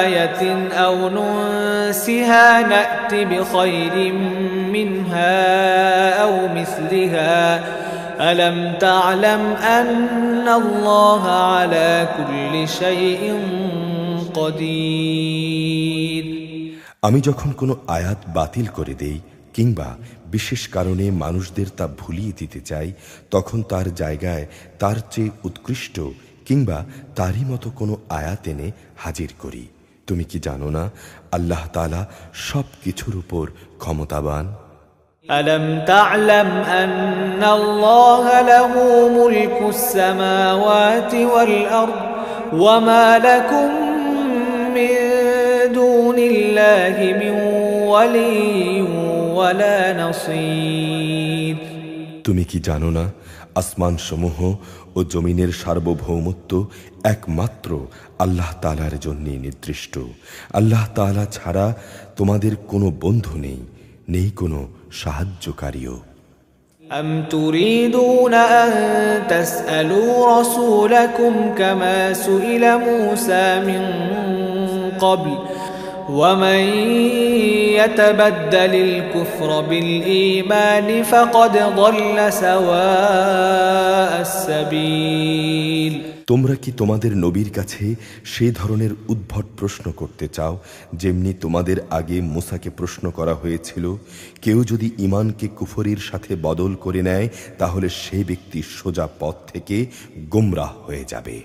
آية أو ننسها نأت بخير منها أو مثلها ألم تعلم أن الله على كل شيء قدير আমি যখন কোনো আয়াত বাতিল করে দেই কিংবা বিশেষ কারণে মানুষদের তা ভুলিয়ে দিতে চাই, তখন তার জায়গায় তার চেয়ে উৎকৃষ্ট কিংবা তারই মতো কোনো আয়াত এনে হাজির করি। তুমি কি জানো না আল্লাহ তাআলা সব কিছুর উপর ক্ষমতাবান? ألم تعلم أن الله له ملك السماوات والأرض وما لكم من دون الله من ولي ولا نصير। তুমি কি জানো না আসমান সমূহ ও জমিনের সার্বভৌমত্ব একমাত্র আল্লাহ তাআলার জন্য নির্দিষ্ট। আল্লাহ তাআলা ছাড়া তোমাদের কোনো বন্ধু নেই, নেই কোনো সাহায্যকারীও। أم تريدون أن تسألوا رسولكم كما سئل موسى من قبل ومن يتبدل الكفر بالإيمان فقد ضل سواء السبيل। তোমরা কি তোমাদের নবীর কাছে সেই ধরনের উদ্ভট প্রশ্ন করতে চাও যেমনি তোমাদের আগে মুসাকে প্রশ্ন করা হয়েছিল? কেউ যদি ঈমানকে কুফরির সাথে বদল করে নেয় তাহলে সে ব্যক্তি সোজা পথ থেকে গোমরাহ হয়ে যাবে।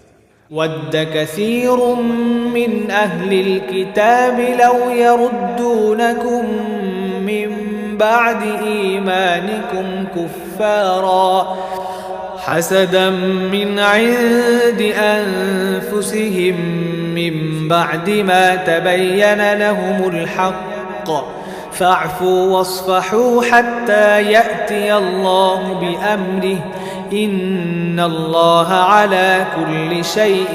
ود كثير من أهل الكتاب لو يردونكم من بعد إيمانكم كفارا حسدا من عند أنفسهم من بعد ما تبين لهم الحق فاعفوا واصفحوا حتى يأتي الله بأمره إن الله على كل شيء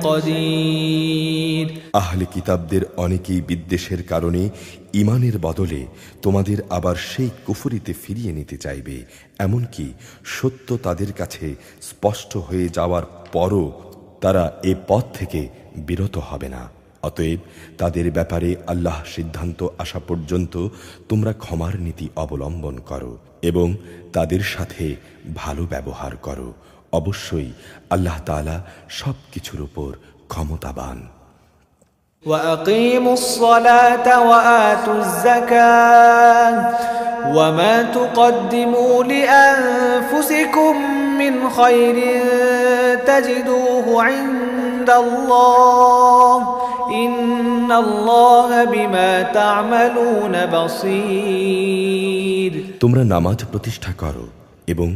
قدير। আহলে কিতাবদের অনেকেই বিদ্বেষের কারণে ঈমানের বদলে তোমাদের আবার সেই কুফরিতে ফিরিয়ে নিতে চাইবে, এমনকি সত্য তাদের কাছে স্পষ্ট হয়ে যাওয়ার পরও তারা এ পথ থেকে বিরত হবে না। অতএব তাদের ব্যাপারে আল্লাহ সিদ্ধান্ত আসা পর্যন্ত তোমরা ক্ষমার নীতি অবলম্বন করো এবং তাদের সাথে ভালো ব্যবহার করো। অবশ্যই আল্লাহ তাআলা সব কিছুর উপর ক্ষমতাবান। وأقيموا الصلاة وآتوا الزكاة وما تقدموا لأنفسكم من خير تجدوه عند الله إن الله بما تعملون بصير। তোমরা নামাজ প্রতিষ্ঠা করো এবং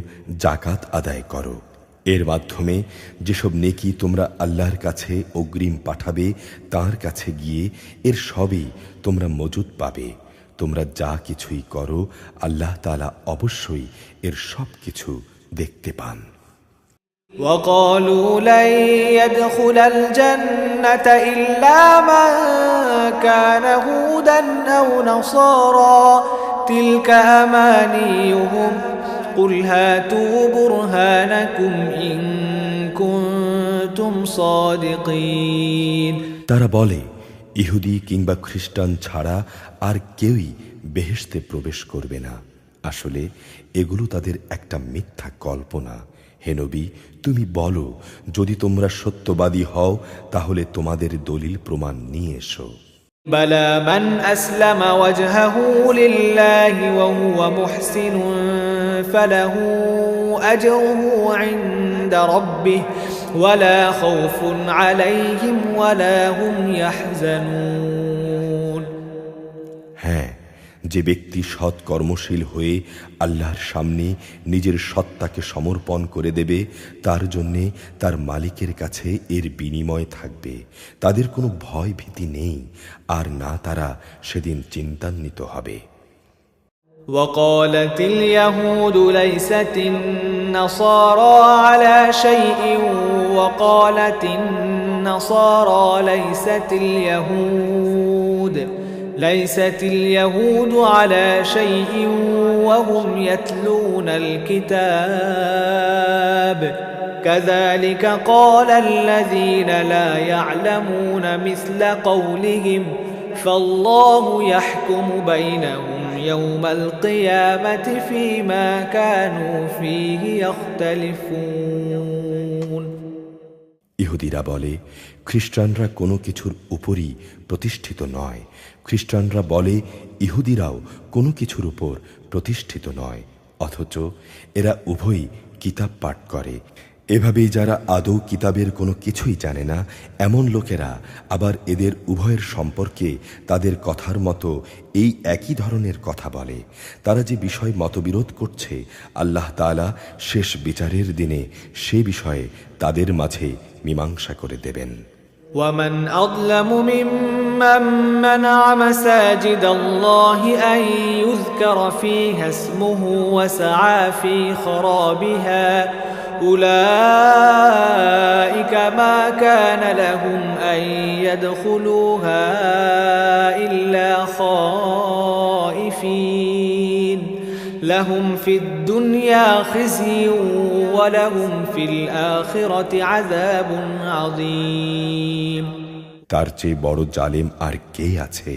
যাকাত আদায় করো। এর মাধ্যমে যেসব নেকি তোমরা আল্লাহর কাছে অগ্রিম পাঠাবে তার কাছে গিয়ে এর সবই তোমরা মজুদ পাবে। তোমরা যা কিছুই করো আল্লাহ তাআলা অবশ্যই এর সব কিছু দেখতে পান। وقالوا لن يدخل الجنة إلا من كان هودا أو نصارى تلك أمانيهم قل هاتوا برهانكم إن كنتم صادقين। তারা বলে ইহুদি কিংবা খ্রিস্টান ছাড়া আর কেউই বেহেশতে প্রবেশ করবে না। আসলে এগুলো তাদের একটা মিথ্যা কল্পনা। হে নবী, তুমি বলো যদি তোমরা সত্যবাদী হও তাহলে তোমাদের দলিল প্রমাণ নিয়ে এসো। بلى من أسلم وجهه لله وهو محسن فله أجره عند ربه ولا خوف عليهم ولا هم يحزنون। হ্যাঁ, যে ব্যক্তি সৎ কর্মশীল হয়ে আল্লাহর সামনে নিজের সত্তাকে সমর্পণ করে দেবে তার জন্যে তার মালিকের কাছে এর বিনিময় থাকবে। তাদের কোনো ভয় ভীতি নেই আর না তারা সেদিন চিন্তান্বিত হবে। وقالت اليهود ليست النصارى على شيء وقالت النصارى ليست اليهود على شيء وهم يتلون الكتاب كذلك قال الذين لا يعلمون مثل قولهم فالله يحكم بينهم يوم القيامة فيما كانوا فيه يختلفون। ইহুদিরা বলে, খ্রিস্টানরা কোনো কিছুর উপরই প্রতিষ্ঠিত নয়। খ্রিস্টানরা বলে, ইহুদিরাও কোনো কিছুর উপর প্রতিষ্ঠিত নয়, অথচ এরা উভয়ই কিতাব পাঠ করে। এভাবেই যারা আদৌ কিতাবের কোনো কিছুই জানে না, এমন লোকেরা আবার এদের উভয়ের সম্পর্কে তাদের কথার মতো এই একই ধরনের কথা বলে। তারা যে বিষয় মতবিরোধ করছে, আল্লাহ তাআলা শেষ বিচারের দিনে সে বিষয়ে তাদের মাঝে মীমাংসা করে দেবেন। ومن أظلم ممن منع مساجد الله أن يذكر فيها اسمه وسعى في خرابها أولئك ما كان لهم أن يدخلوها إلا خائفين لهم في الدنيا خزي ولهم في الآخرة عذاب عظيم। তার চেয়ে বড় জালেম আর কে আছে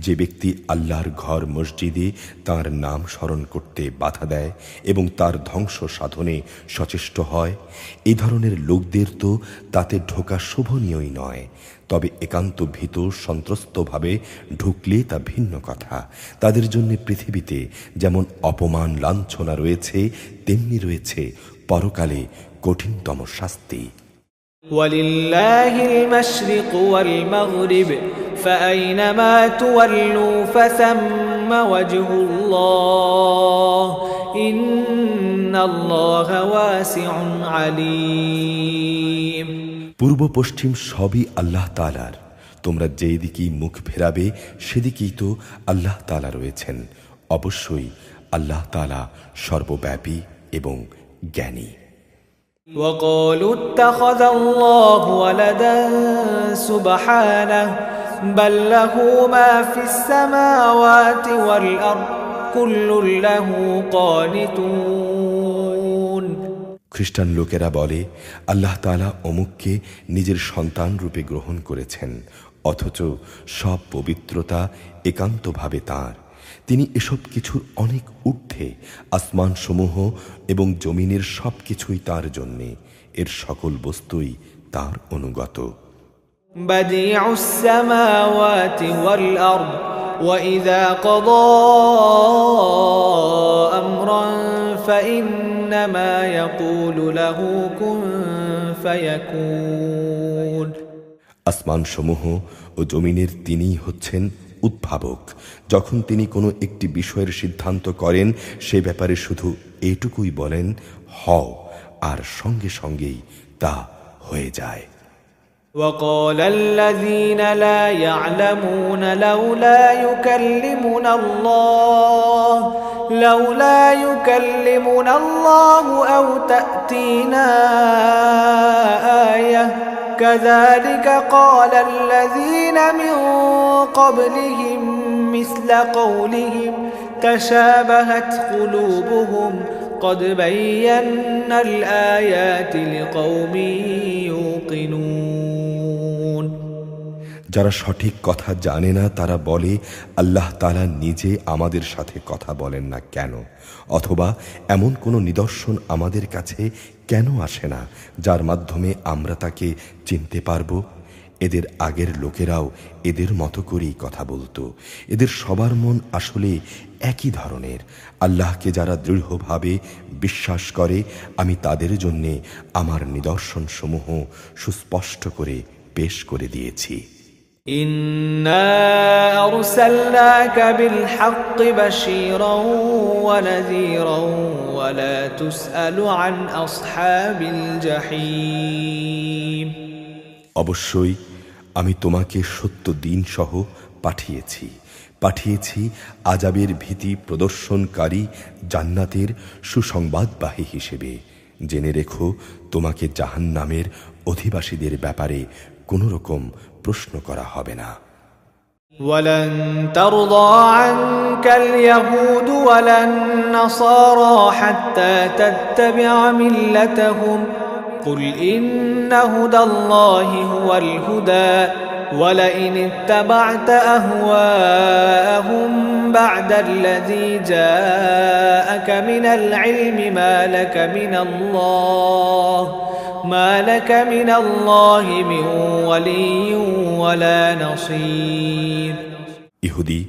যে ব্যক্তি আল্লাহর ঘর মসজিদে তার নাম স্মরণ করতে বাধা দেয় এবং তার ধ্বংস সাধনে সচেষ্ট হয়? এই ধরনের লোকদের তো তাতে ঢোকা শোভনীয়ই নয়। তবে একান্ত ভীত সন্ত্রস্তভাবে ঢুকলে তা ভিন্ন কথা। তাদের জন্য পৃথিবীতে যেমন অপমান লাঞ্ছনা রয়েছে, তেমনি রয়েছে পরকালে কঠিনতম শাস্তি। ولله المشرق والمغرب فأينما تولوا فثم وجه الله إن الله واسع عليم। পূর্ব পশ্চিম সবই আল্লাহ তাআলার। তোমরা যেই দিকেই মুখ ফেরাবে সেদিকেই তো আল্লাহ তাআলা রয়েছেন। অবশ্যই আল্লাহ তাআলা সর্বব্যাপী এবং জ্ঞানী। وقالوا اتخذ الله ولدا سبحانه بل له ما في السماوات والأرض كل له قانتون। খ্রিস্টান লোকেরা বলে, আল্লাহ তাআলা অমুককে নিজের সন্তান রূপে গ্রহণ করেছেন, অথচ সব পবিত্রতা একান্তভাবে তাঁর। তিনি এসব কিছুর অনেক ঊর্ধ্বে। আসমান সমূহ এবং জমিনের সব কিছুই তাঁর জন্যে, এর সকল বস্তুই তাঁর অনুগত। বাদিউস সামাওয়াতি ওয়াল আরদ ওয়া ইযা ক্বাদা আমরান ফাইন্নামা ইয়াকুলু লাহু কুন ফায়াকুন। আসমান সমূহ ও জমিনের তিনিই হচ্ছেন উদ্ভাবক। যখন তিনি কোনো একটি বিষয়ের সিদ্ধান্ত করেন, সে ব্যাপারে শুধু এটুকুই বলেন, হও, আর সঙ্গে সঙ্গেই তা হয়ে যায়। وقال الذين لا يعلمون لولا يكلمنا الله أو تأتينا آية كذلك قال الذين من قبلهم مثل قولهم تشابهت قلوبهم قد بينا الآيات لقوم يوقنون। যারা সঠিক কথা জানে না তারা বলে, আল্লাহ তাআলা নিজে আমাদের সাথে কথা বলেন না কেন, অথবা এমন কোনো নিদর্শন আমাদের কাছে কেন আসে না যার মাধ্যমে আমরা তাকে চিনতে পারব। এদের আগের লোকেরাও এদের মতো করেই কথা বলতো। এদের সবার মন আসলে একই ধরনের। আল্লাহকে যারা দৃঢ়ভাবে বিশ্বাস করে, আমি তাদের জন্যে আমার নিদর্শনসমূহ সুস্পষ্ট করে পেশ করে দিয়েছি। إنا أرسلناك بالحق بشيرا ونذيرا ولا تسأل عن أصحاب الجحيم। অবশ্যই আমি তোমাকে সত্য দিন সহ পাঠিয়েছি আযাবের ভীতি প্রদর্শনকারী, জান্নাতের সুসংবাদবাহী হিসেবে। জেনে রেখো, তোমাকে জাহান্নামের অধিবাসীদের ব্যাপারে কোনো রকম প্রশ্ন করা হবে না। ولن ترضى عنك اليهود ولا النصارى حتى تتبع ملتهم قل إن هدى الله هو الهدى ولئن اتبعت أهواءهم بعد الذي جاءك من العلم ما لك من الله ما لك من الله من ولي ولا نصير ইহুদি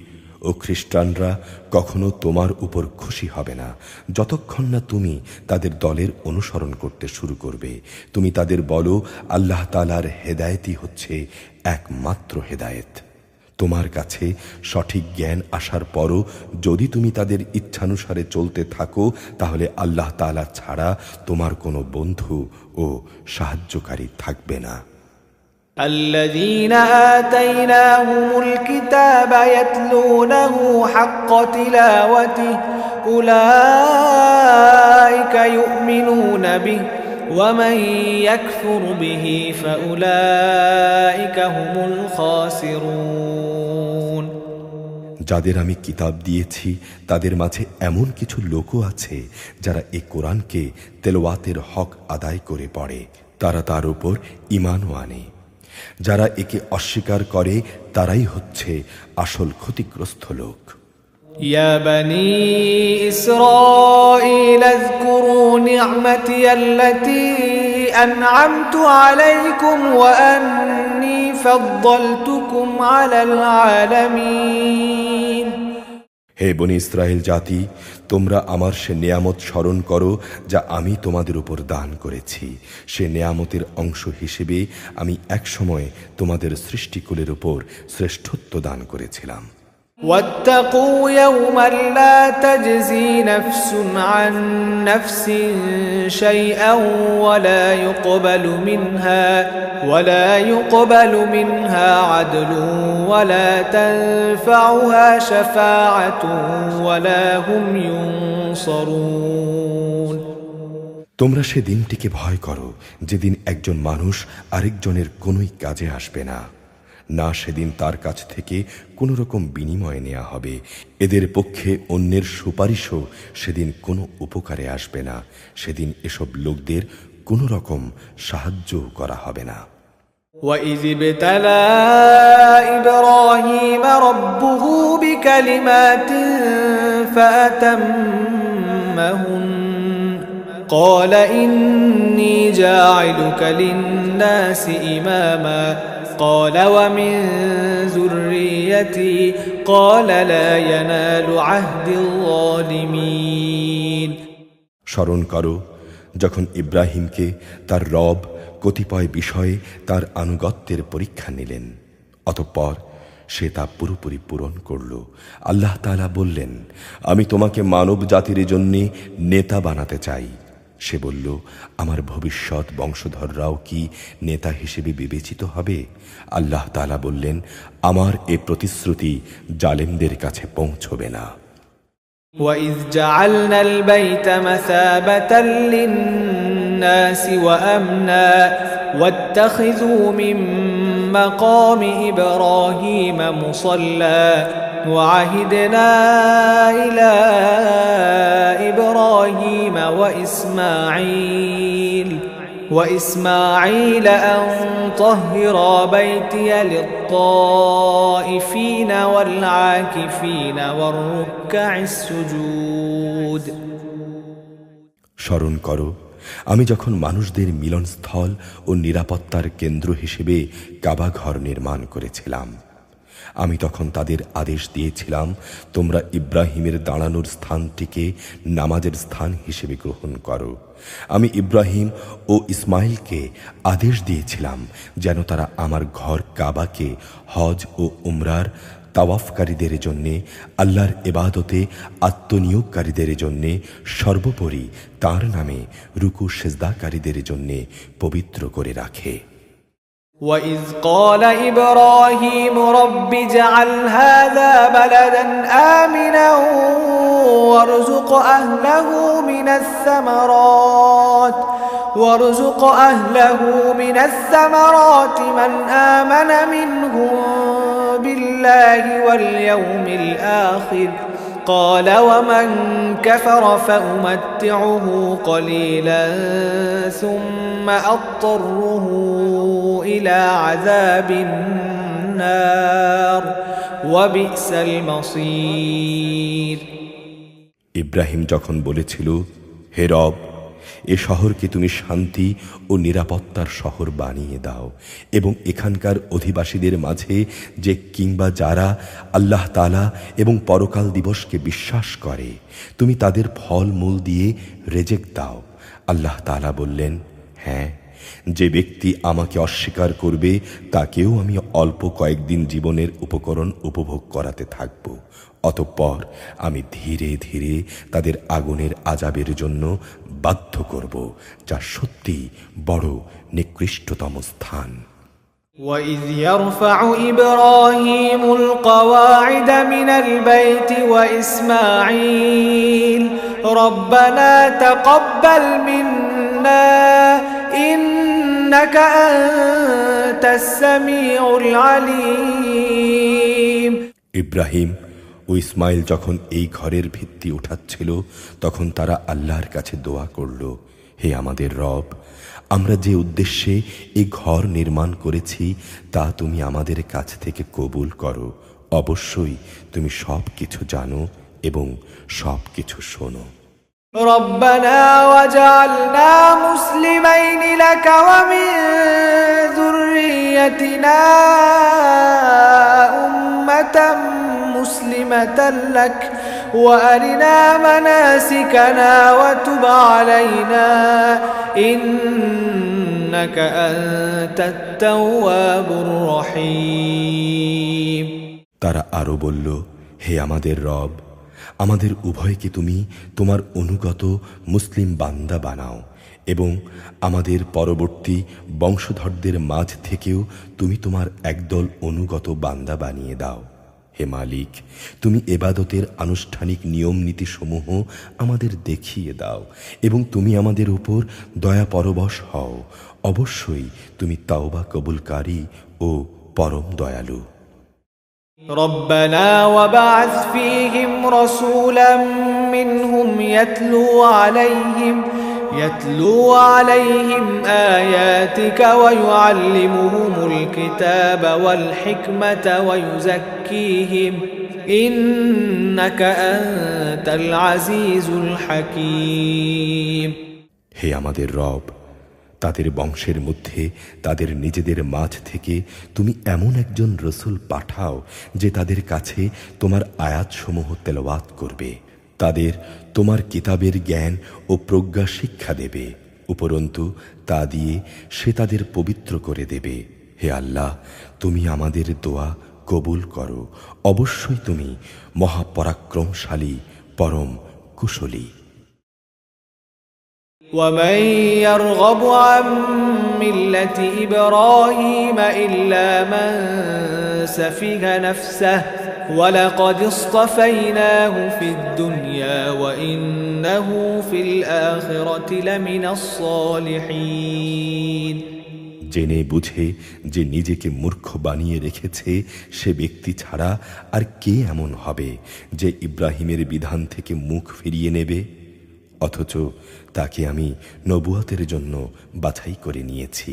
ও খ্রিস্টানরা কখনো তোমার উপর খুশি হবে না যতক্ষণ না তুমি তাদের দলের অনুসরণ করতে শুরু করবে। তুমি তাদের বলো, আল্লাহ তাআলার হেদায়েতই হচ্ছে একমাত্র হেদায়েত। তোমার কাছে সঠিক জ্ঞান আসার পরও যদি তুমি তাদের ইচ্ছানুসারে চলতে থাকো, তাহলে আল্লাহ তাআলা ছাড়া তোমার কোনো বন্ধু ও সাহায্যকারী থাকবে না। الذين آتيناهم الكتاب يتلونه حق تلاوته أولئك يؤمنون به ومن يكفر به فأولئك هم الخاسرون যাদের আমি কিতাব দিয়েছি তাদের মাঝে এমন কিছু লোকও আছে যারা এই কোরআনকে তেলাওয়াতের হক আদায় করে পড়ে, তারা তার উপর ঈমানও আনে। যারা একে অস্বীকার করে তারাই হচ্ছে আসল ক্ষতিগ্রস্ত লোক। يا بني إسرائيل اذكروا نعمتي التي أنعمت عليكم وأني فضلتكم على العالمين হে বনি ইসরায়েল জাতি, তোমরা আমার সে নেয়ামত স্মরণ করো যা আমি তোমাদের উপর দান করেছি। সে নেয়ামতের অংশ হিসেবে আমি একসময় তোমাদের সৃষ্টিকুলের উপর শ্রেষ্ঠত্ব দান করেছিলাম। واتقوا يوما لا تجزي نفس عن نفس شيئا ولا يقبل منها عدل ولا تنفعها شفاعة ولا هم ينصرون তোমরা সে দিনটিকে ভয় করো যেদিন একজন মানুষ আরেকজনের কোনোই কাজে আসবে না, না সেদিন তার কাছ থেকে কোনো রকম বিনিময় নেওয়া হবে। এদের পক্ষে অন্যের সুপারিশও সেদিন কোনো উপকারে আসবে না। সেদিন এসব লোকদের কোনো রকম সাহায্য করা হবে না। وَإِذِ ابْتَلَى إِبْرَاهِيمَ رَبُّهُ بِكَلِمَاتٍ فَأَتَمَّهُنَّ قَالَ إِنِّي جَاعِلُكَ لِلنَّاسِ إِمَامًا قال ومن ذريتي قال لا ينال عهد الظالمين স্মরণ করো যখন ইব্রাহিমকে তার রব কতিপয় বিষয়ে তার আনুগত্যের পরীক্ষা নিলেন, অতঃপর সে তা পুরোপুরি পূরণ করল। আল্লাহ তাআলা বললেন, আমি তোমাকে মানব জাতির জন্য নেতা বানাতে চাই। সে বলল, আমার ভবিষ্যৎ বংশধররাও কি নেতা হিসেবে বিবেচিত হবে? আল্লাহ তাআলা বললেন, আমার এ প্রতিশ্রুতি জালেমদের কাছে পৌঁছবে না। وَإِذْ جَعَلْنَا الْبَيْتَ مَثَابَةً لِلنَّاسِ وَأَمْنًا وَاتَّخِذُوا مِن مَّقَامِ إِبْرَاهِيمَ مُصَلًّى وَعَهِدْنَا إِلَى إِبْرَاهِيمَ وَإِسْمَاعِيلَ أَن طَهِّرَا بَيْتِيَ لِلطَّائِفِينَ وَالْعَاكِفِينَ وَالرُّكَّعِ السُّجُودِ স্মরণ করো আমি যখন মানুষদের মিলনস্থল ও নিরাপত্তার কেন্দ্র হিসেবে কাবা ঘর নির্মাণ করেছিলাম, আমি তখন তাদের আদেশ দিয়েছিলাম, তোমরা ইব্রাহিমের দাঁড়ানোর স্থানটিকে নামাজের স্থান হিসেবে গ্রহণ করো। আমি ইব্রাহিম ও ইসমাইলকে আদেশ দিয়েছিলাম যেন তারা আমার ঘর কাবাকে হজ ও উমরার তাওয়াফকারীদের জন্যে, আল্লাহর ইবাদতে আত্মনিয়োগকারীদের জন্যে, সর্বোপরি তার নামে রুকু সেজদাকারীদের জন্যে পবিত্র করে রাখে। وَإِذْ قَالَ إِبْرَاهِيمُ رَبِّ اجْعَلْ هَذَا بَلَدًا آمِنًا وَارْزُقْ أَهْلَهُ مِنَ الثَّمَرَاتِ مَنْ آمَنَ مِنْهُم بِاللَّهِ وَالْيَوْمِ الْآخِرِ قال ومن كفر فأمتعه قليلا ثم أضطره إلى عذاب النار وبئس المصير ইব্রাহিম যখন বলেছিল, হে রব, এ শহরকে তুমি শান্তি ও নিরাপত্তার শহর বানিয়ে দাও এবং এখানকার অধিবাসীদের মাঝে যে কিংবা যারা আল্লাহ তাআলা এবং পরকাল দিবসকে বিশ্বাস করে তুমি তাদের ফল মূল দিয়ে রেজেক দাও। আল্লাহ তাআলা বললেন, হ্যাঁ, যে ব্যক্তি আমাকে অস্বীকার করবে তাকেও আমি অল্প কয়েকদিন জীবনের উপকরণ উপভোগ করাতে থাকব, অতঃপর আমি ধীরে ধীরে তাদের আগুনের আযাবের জন্য বাধ্য করব, যা সত্যি বড় নিকৃষ্টতম স্থান। وَإِذْ يَرْفَعُ إِبْرَاهِيمُ الْقَوَاعِدَ مِنَ الْبَيْتِ وَإِسْمَاعِيلُ رَبَّنَا تَقَبَّلْ مِنَّا إِنَّكَ أَنْتَ السَّمِيعُ الْعَلِيمُ। ইব্রাহিম ও ইসমাইল যখন এই ঘরের ভিত্তি উঠাচ্ছিল তখন তারা আল্লাহর কাছে দোয়া করল, হে আমাদের রব, আমরা যে উদ্দেশ্যে এই ঘর নির্মাণ করেছি তা তুমি আমাদের কাছ থেকে কবুল করো। অবশ্যই তুমি সব কিছু জানো এবং সব কিছু শোনো। ربنا وجعلنا مسلمين لك ومن ذريتنا أمة مسلمة لك وأرنا مناسكنا وتب علينا إنك أنت التواب الرحيم। তারা আরো বলল, হে আমাদের রব, আমাদের উভয়কে তুমি তোমার অনুগত মুসলিম বান্দা বানাও এবং আমাদের পরবর্তী বংশধরদের মাঝ থেকেও তুমি তোমার একদল অনুগত বান্দা বানিয়ে দাও। হে মালিক, তুমি ইবাদতের আনুষ্ঠানিক নিয়ম নীতিসমূহ আমাদের দেখিয়ে দাও এবং তুমি আমাদের উপর দয়া পরবশ হও। অবশ্যই তুমি তাওবা কবুলকারী ও পরম দয়ালু। ربنا وبعث فيهم رسولا منهم يتلو عليهم آياتك ويعلمهم الكتاب والحكمة ويزكيهم إنك أنت العزيز الحكيم। হে আমাদের রব, তাদের বংশের মধ্যে তাদের নিজেদের মাঝ থেকে তুমি এমন একজন রসূল পাঠাও যে তাদের কাছে তোমার আয়াতসমূহ তেলাওয়াত করবে, তাদের তোমার কিতাবের জ্ঞান ও প্রজ্ঞা শিক্ষা দেবে, উপরন্তু তা দিয়ে সে তাদের পবিত্র করে দেবে। হে আল্লাহ, তুমি আমাদের দোয়া কবুল করো। অবশ্যই তুমি মহাপরাক্রমশালী, পরম কুশলী। ومن يرغب عن ملة إبراهيم إلا من سفه نفسه ولقد اصطفيناه في الدنيا وإنه في الآخرة لمن الصالحين। জেনে বুঝে যে নিজেকে মূর্খ বানিয়ে রেখেছে সে ব্যক্তি ছাড়া আর কে এমন হবে যে ইব্রাহিমের বিধান থেকে মুখ ফিরিয়ে নেবে? অথচ তাকে আমি নবুয়তের জন্য বাছাই করে নিয়েছি।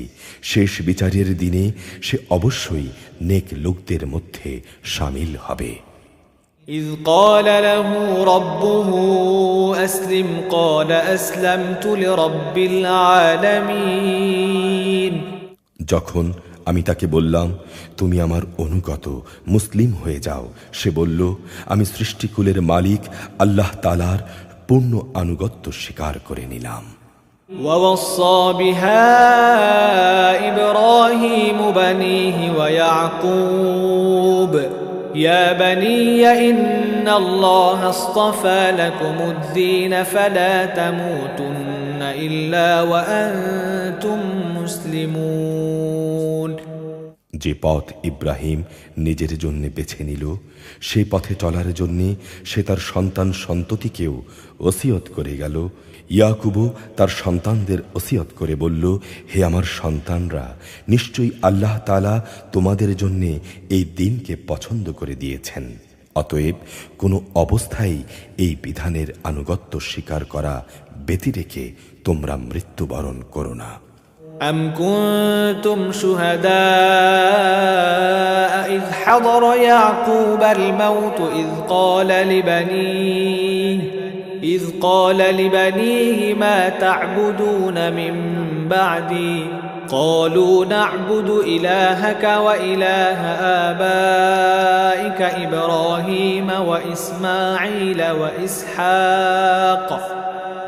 শেষ বিচারের দিনে সে অবশ্যই নেক লোকদের মধ্যে শামিল হবে। إذ قال له ربه أسلم قال أسلمت لرب العالمين। যখন আমি তাকে বললাম, তুমি আমার অনুগত, মুসলিম হয়ে যাও, সে বলল, আমি সৃষ্টিকুলের মালিক আল্লাহ তাআলার পূর্ণ আনুগত্য স্বীকার করে নিলাম। ووصى بها إبراهيم بنيه ويعقوب يا بني إن الله اصطفى لكم الدين فلا تموتن إلا وأنتم مسلمون। যে পথ ইব্রাহিম নিজের জন্য বেছে নিল সেই পথে চলার জন্য সে তার সন্তান সন্ততিকেও ওসিয়ত করে গেল। ইয়াকুবও তার সন্তানদের ওসিয়ত করে বলল, হে আমার সন্তানরা, নিশ্চয়ই আল্লাহ তাআলা তোমাদের জন্য এই দিনকে পছন্দ করে দিয়েছেন, অতএব কোনো অবস্থায় এই বিধানের আনুগত্য স্বীকার করা ব্যতি রেখে তোমরা মৃত্যুবরণ করো না। أم كنتم شهداء إذ حضر يعقوب الموت إذ قال لبنيه إذ قال لبنيه ما تعبدون من بعدي قالوا نعبد إلهك وإله آبائك إبراهيم وإسماعيل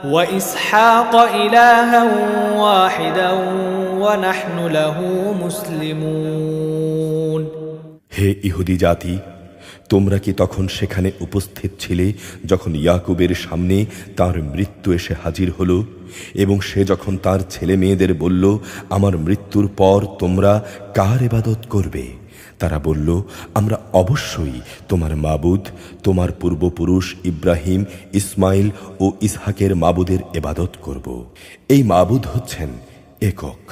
وإسحاق إلها واحدا ونحن له مسلمون হে ইহুদি জাতি, তোমরা কি তখন সেখানে উপস্থিত ছিলে যখন ইয়াকুবের সামনে তার মৃত্যু এসে হাজির হলো এবং সে যখন তার ছেলে মেয়েদের বলল, আমার মৃত্যুর পর তোমরা কার ইবাদত করবে? তারা বলল, আমরা অবশ্যই তোমার মাবুদ, তোমার পূর্বপুরুষ ইব্রাহিম, ইসমাইল ও ইসহাকের মাবুদের ইবাদত করব। এই মাবুদ হচ্ছেন একক,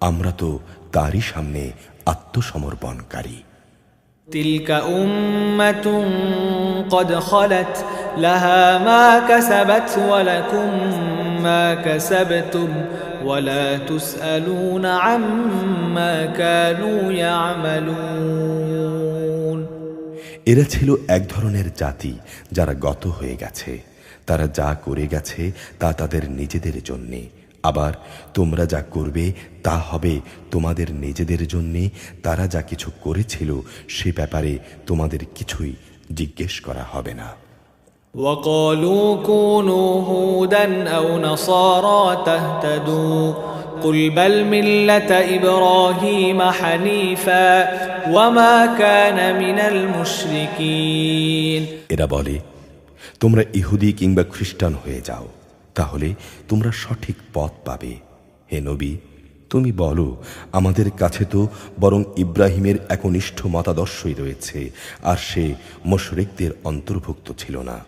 আমরা তো তারই সামনে আত্মসমর্পণকারী। تلك أمة قد خلت لها ما كسبت ولكم ما كسبتم ولا تسألون عما كانوا يعملون এরা ছিল এক ধরনের জাতি যারা গত হয়ে গেছে, তারা যা করে গেছে তা তাদের নিজেদের জন্যে, আবার তোমরা যা করবে তা হবে তোমাদের নিজেদের জন্যে। তারা যা কিছু করেছিল সে ব্যাপারে তোমাদের কিছুই জিজ্ঞেস করা হবে না। وقالوا كونوا هودا أو نصارى تهتدوا قل بل ملة إبراهيم حنيفا وما كان من المشركين এরা বলে, তোমরা ইহুদি কিংবা খ্রিস্টান হয়ে যাও, তাহলে তোমরা সঠিক পথ পাবে। হে নবী, তুমি বলো, আমাদের কাছে তো বরং ইব্রাহিমের একনিষ্ঠ মতাদর্শই রয়েছে, আর সে মুশরিকদের অন্তর্ভুক্ত ছিল না।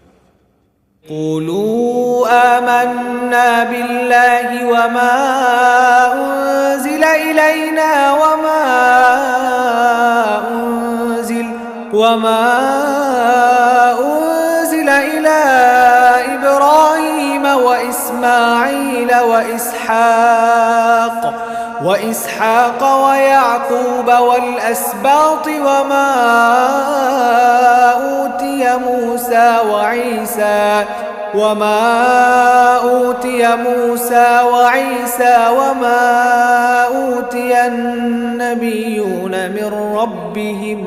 قولوا آمنا بالله وما أنزل إلينا وما أنزل إلى إبراهيم وإسماعيل وإسحاق ويعقوب والأسباط وما أوتي موسى وعيسى وما أوتي النبيون من ربهم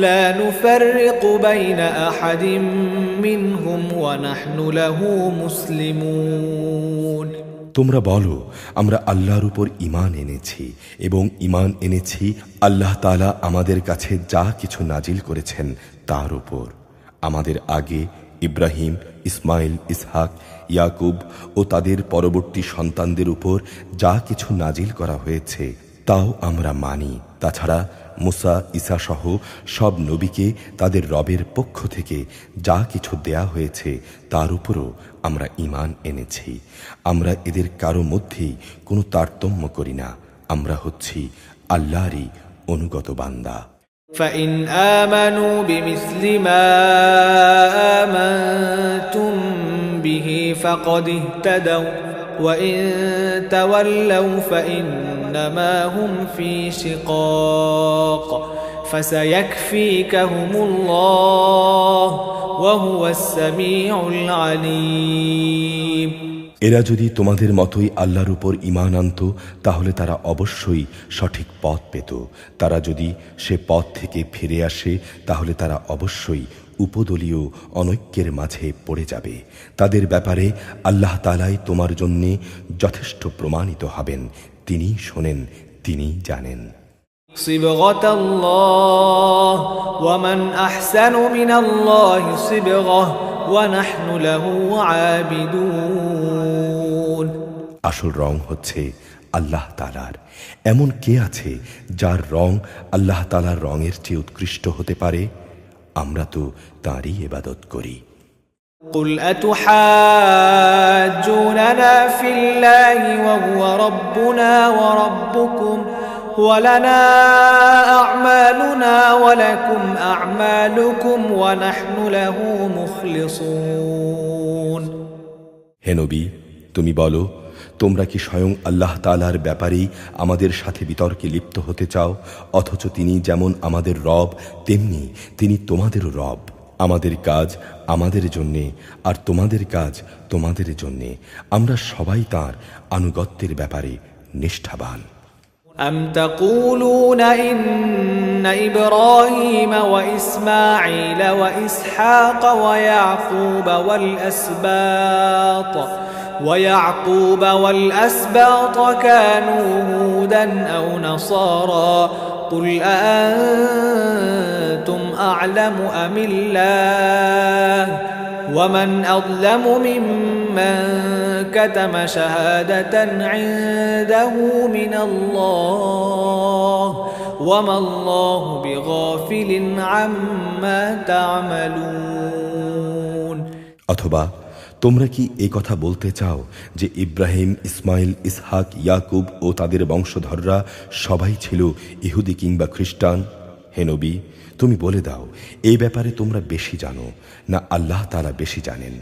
لا نفرق بين أحد منهم ونحن له مسلمون তোমরা বলো, আমরা আল্লাহর উপর ঈমান এনেছি এবং ঈমান এনেছি আল্লাহ তাআলা আমাদের কাছে যা কিছু নাজিল করেছেন তার উপর। আমাদের আগে ইব্রাহিম, ইসমাইল, ইসহাক, ইয়াকুব ও তাদের পরবর্তী সন্তানদের উপর যা কিছু নাজিল করা হয়েছে তাও আমরা মানি। তাছাড়া মুসা, ঈসা সহ সব নবীকে তাদের রবের পক্ষ থেকে যা কিছু দেয়া হয়েছে তার উপরও আমরা ঈমান এনেছি। আমরা এদের কারো মধ্যেই কোনো তারতম্য করি না, আমরা হচ্ছি আল্লাহরই অনুগত বান্দা। فإن آمنوا بمثل ما آمنتم به فقد اهتدوا وإن تولوا فإنما هم في شقاق فسيكفيكهم الله وهو السميع العليم এরা যদি তোমাদের মতোই আল্লাহর উপর ঈমান আনত তাহলে তারা অবশ্যই সঠিক পথ পেত। তারা যদি সে পথ থেকে ফিরে আসে তাহলে তারা অবশ্যই উপদলীয় অনৈক্যের মাঝে পড়ে যাবে। তাদের ব্যাপারে আল্লাহ তাআলাই তোমার জন্য যথেষ্ট প্রমাণিত হবেন। তিনি শোনেন, তিনি জানেন। صبغة الله ومن أحسن من الله صبغة ونحن له عابدون আসল রং হচ্ছে আল্লাহ তাআলার। এমন কে আছে যার রং আল্লাহ তাআলার রঙের চেয়ে উৎকৃষ্ট হতে পারে? আমরা তো তারই ইবাদত করি। قل أتحاجوننا في الله وهو ربنا وربكم ولنا أعمالنا ولكم أعمالكم ونحن له مخلصون হে নবী, তুমি বলো, তোমরা কি স্বয়ং আল্লাহ তাআলার ব্যাপারেই আমাদের সাথে বিতর্কে লিপ্ত হতে চাও, অথচ তিনি যেমন আমাদের রব তেমনি তিনি তোমাদেরও রব। আমাদের কাজ আমাদের জন্যে আর তোমাদের কাজ তোমাদের জন্যে, আমরা সবাই তাঁর আনুগত্যের ব্যাপারে নিষ্ঠাবান। أم تقولون إن إبراهيم وإسماعيل وإسحاق ويعقوب والأسباط كانوا هودا أو نصارى قل أأنتم أعلم أم الله ومن أظلم ممن كتم شهادة عنده من الله وما الله بغافل عما تعملون। অথবা তোমরা কি এই কথা বলতে চাও যে ইব্রাহিম, ইসমাইল, ইসহাক, ইয়াকুব ও তাদের বংশধররা সবাই ছিল ইহুদি কিংবা খ্রিস্টান? হে নবী, তুমি বলে দাও, এই ব্যাপারে তোমরা বেশি জানো না আল্লাহ তাআলা বেশি জানেন?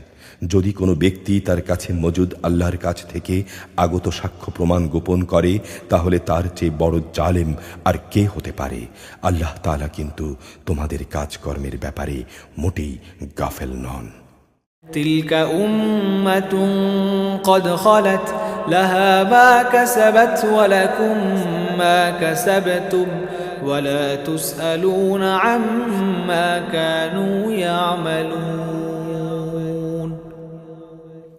যদি কোনো ব্যক্তি তার কাছে মজুদ আল্লাহর কাছ থেকে আগত সাক্ষ্য প্রমাণ গোপন করে, তাহলে তার চেয়ে বড় জালেম আর কে হতে পারে? আল্লাহ তাআলা কিন্তু তোমাদের কাজকর্মের ব্যাপারে মোটেই গাফেল নন। تلك أمة قد خلت لها ما كسبت ولكم ما كسبتم ولا تسألون عما كانوا يعملون।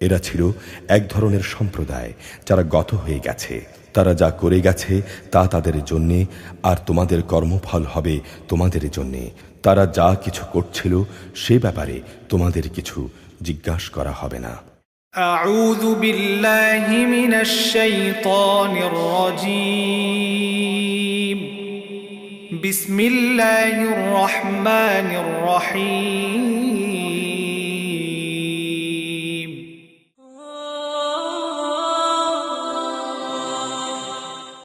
এরা ছিল এক ধরনের সম্প্রদায় যারা গত হয়ে গেছে। তারা যা করে গেছে তা তাদের জন্যে, আর তোমাদের কর্মফল হবে তোমাদের জন্যে। তারা যা কিছু করছিল সে ব্যাপারে তোমাদের কিছু জিজ্ঞাসা করা হবে না। আউযু বিল্লাহি মিনাশ শাইতানির রাজীম। বিসমিল্লাহির রহমানির রহিম।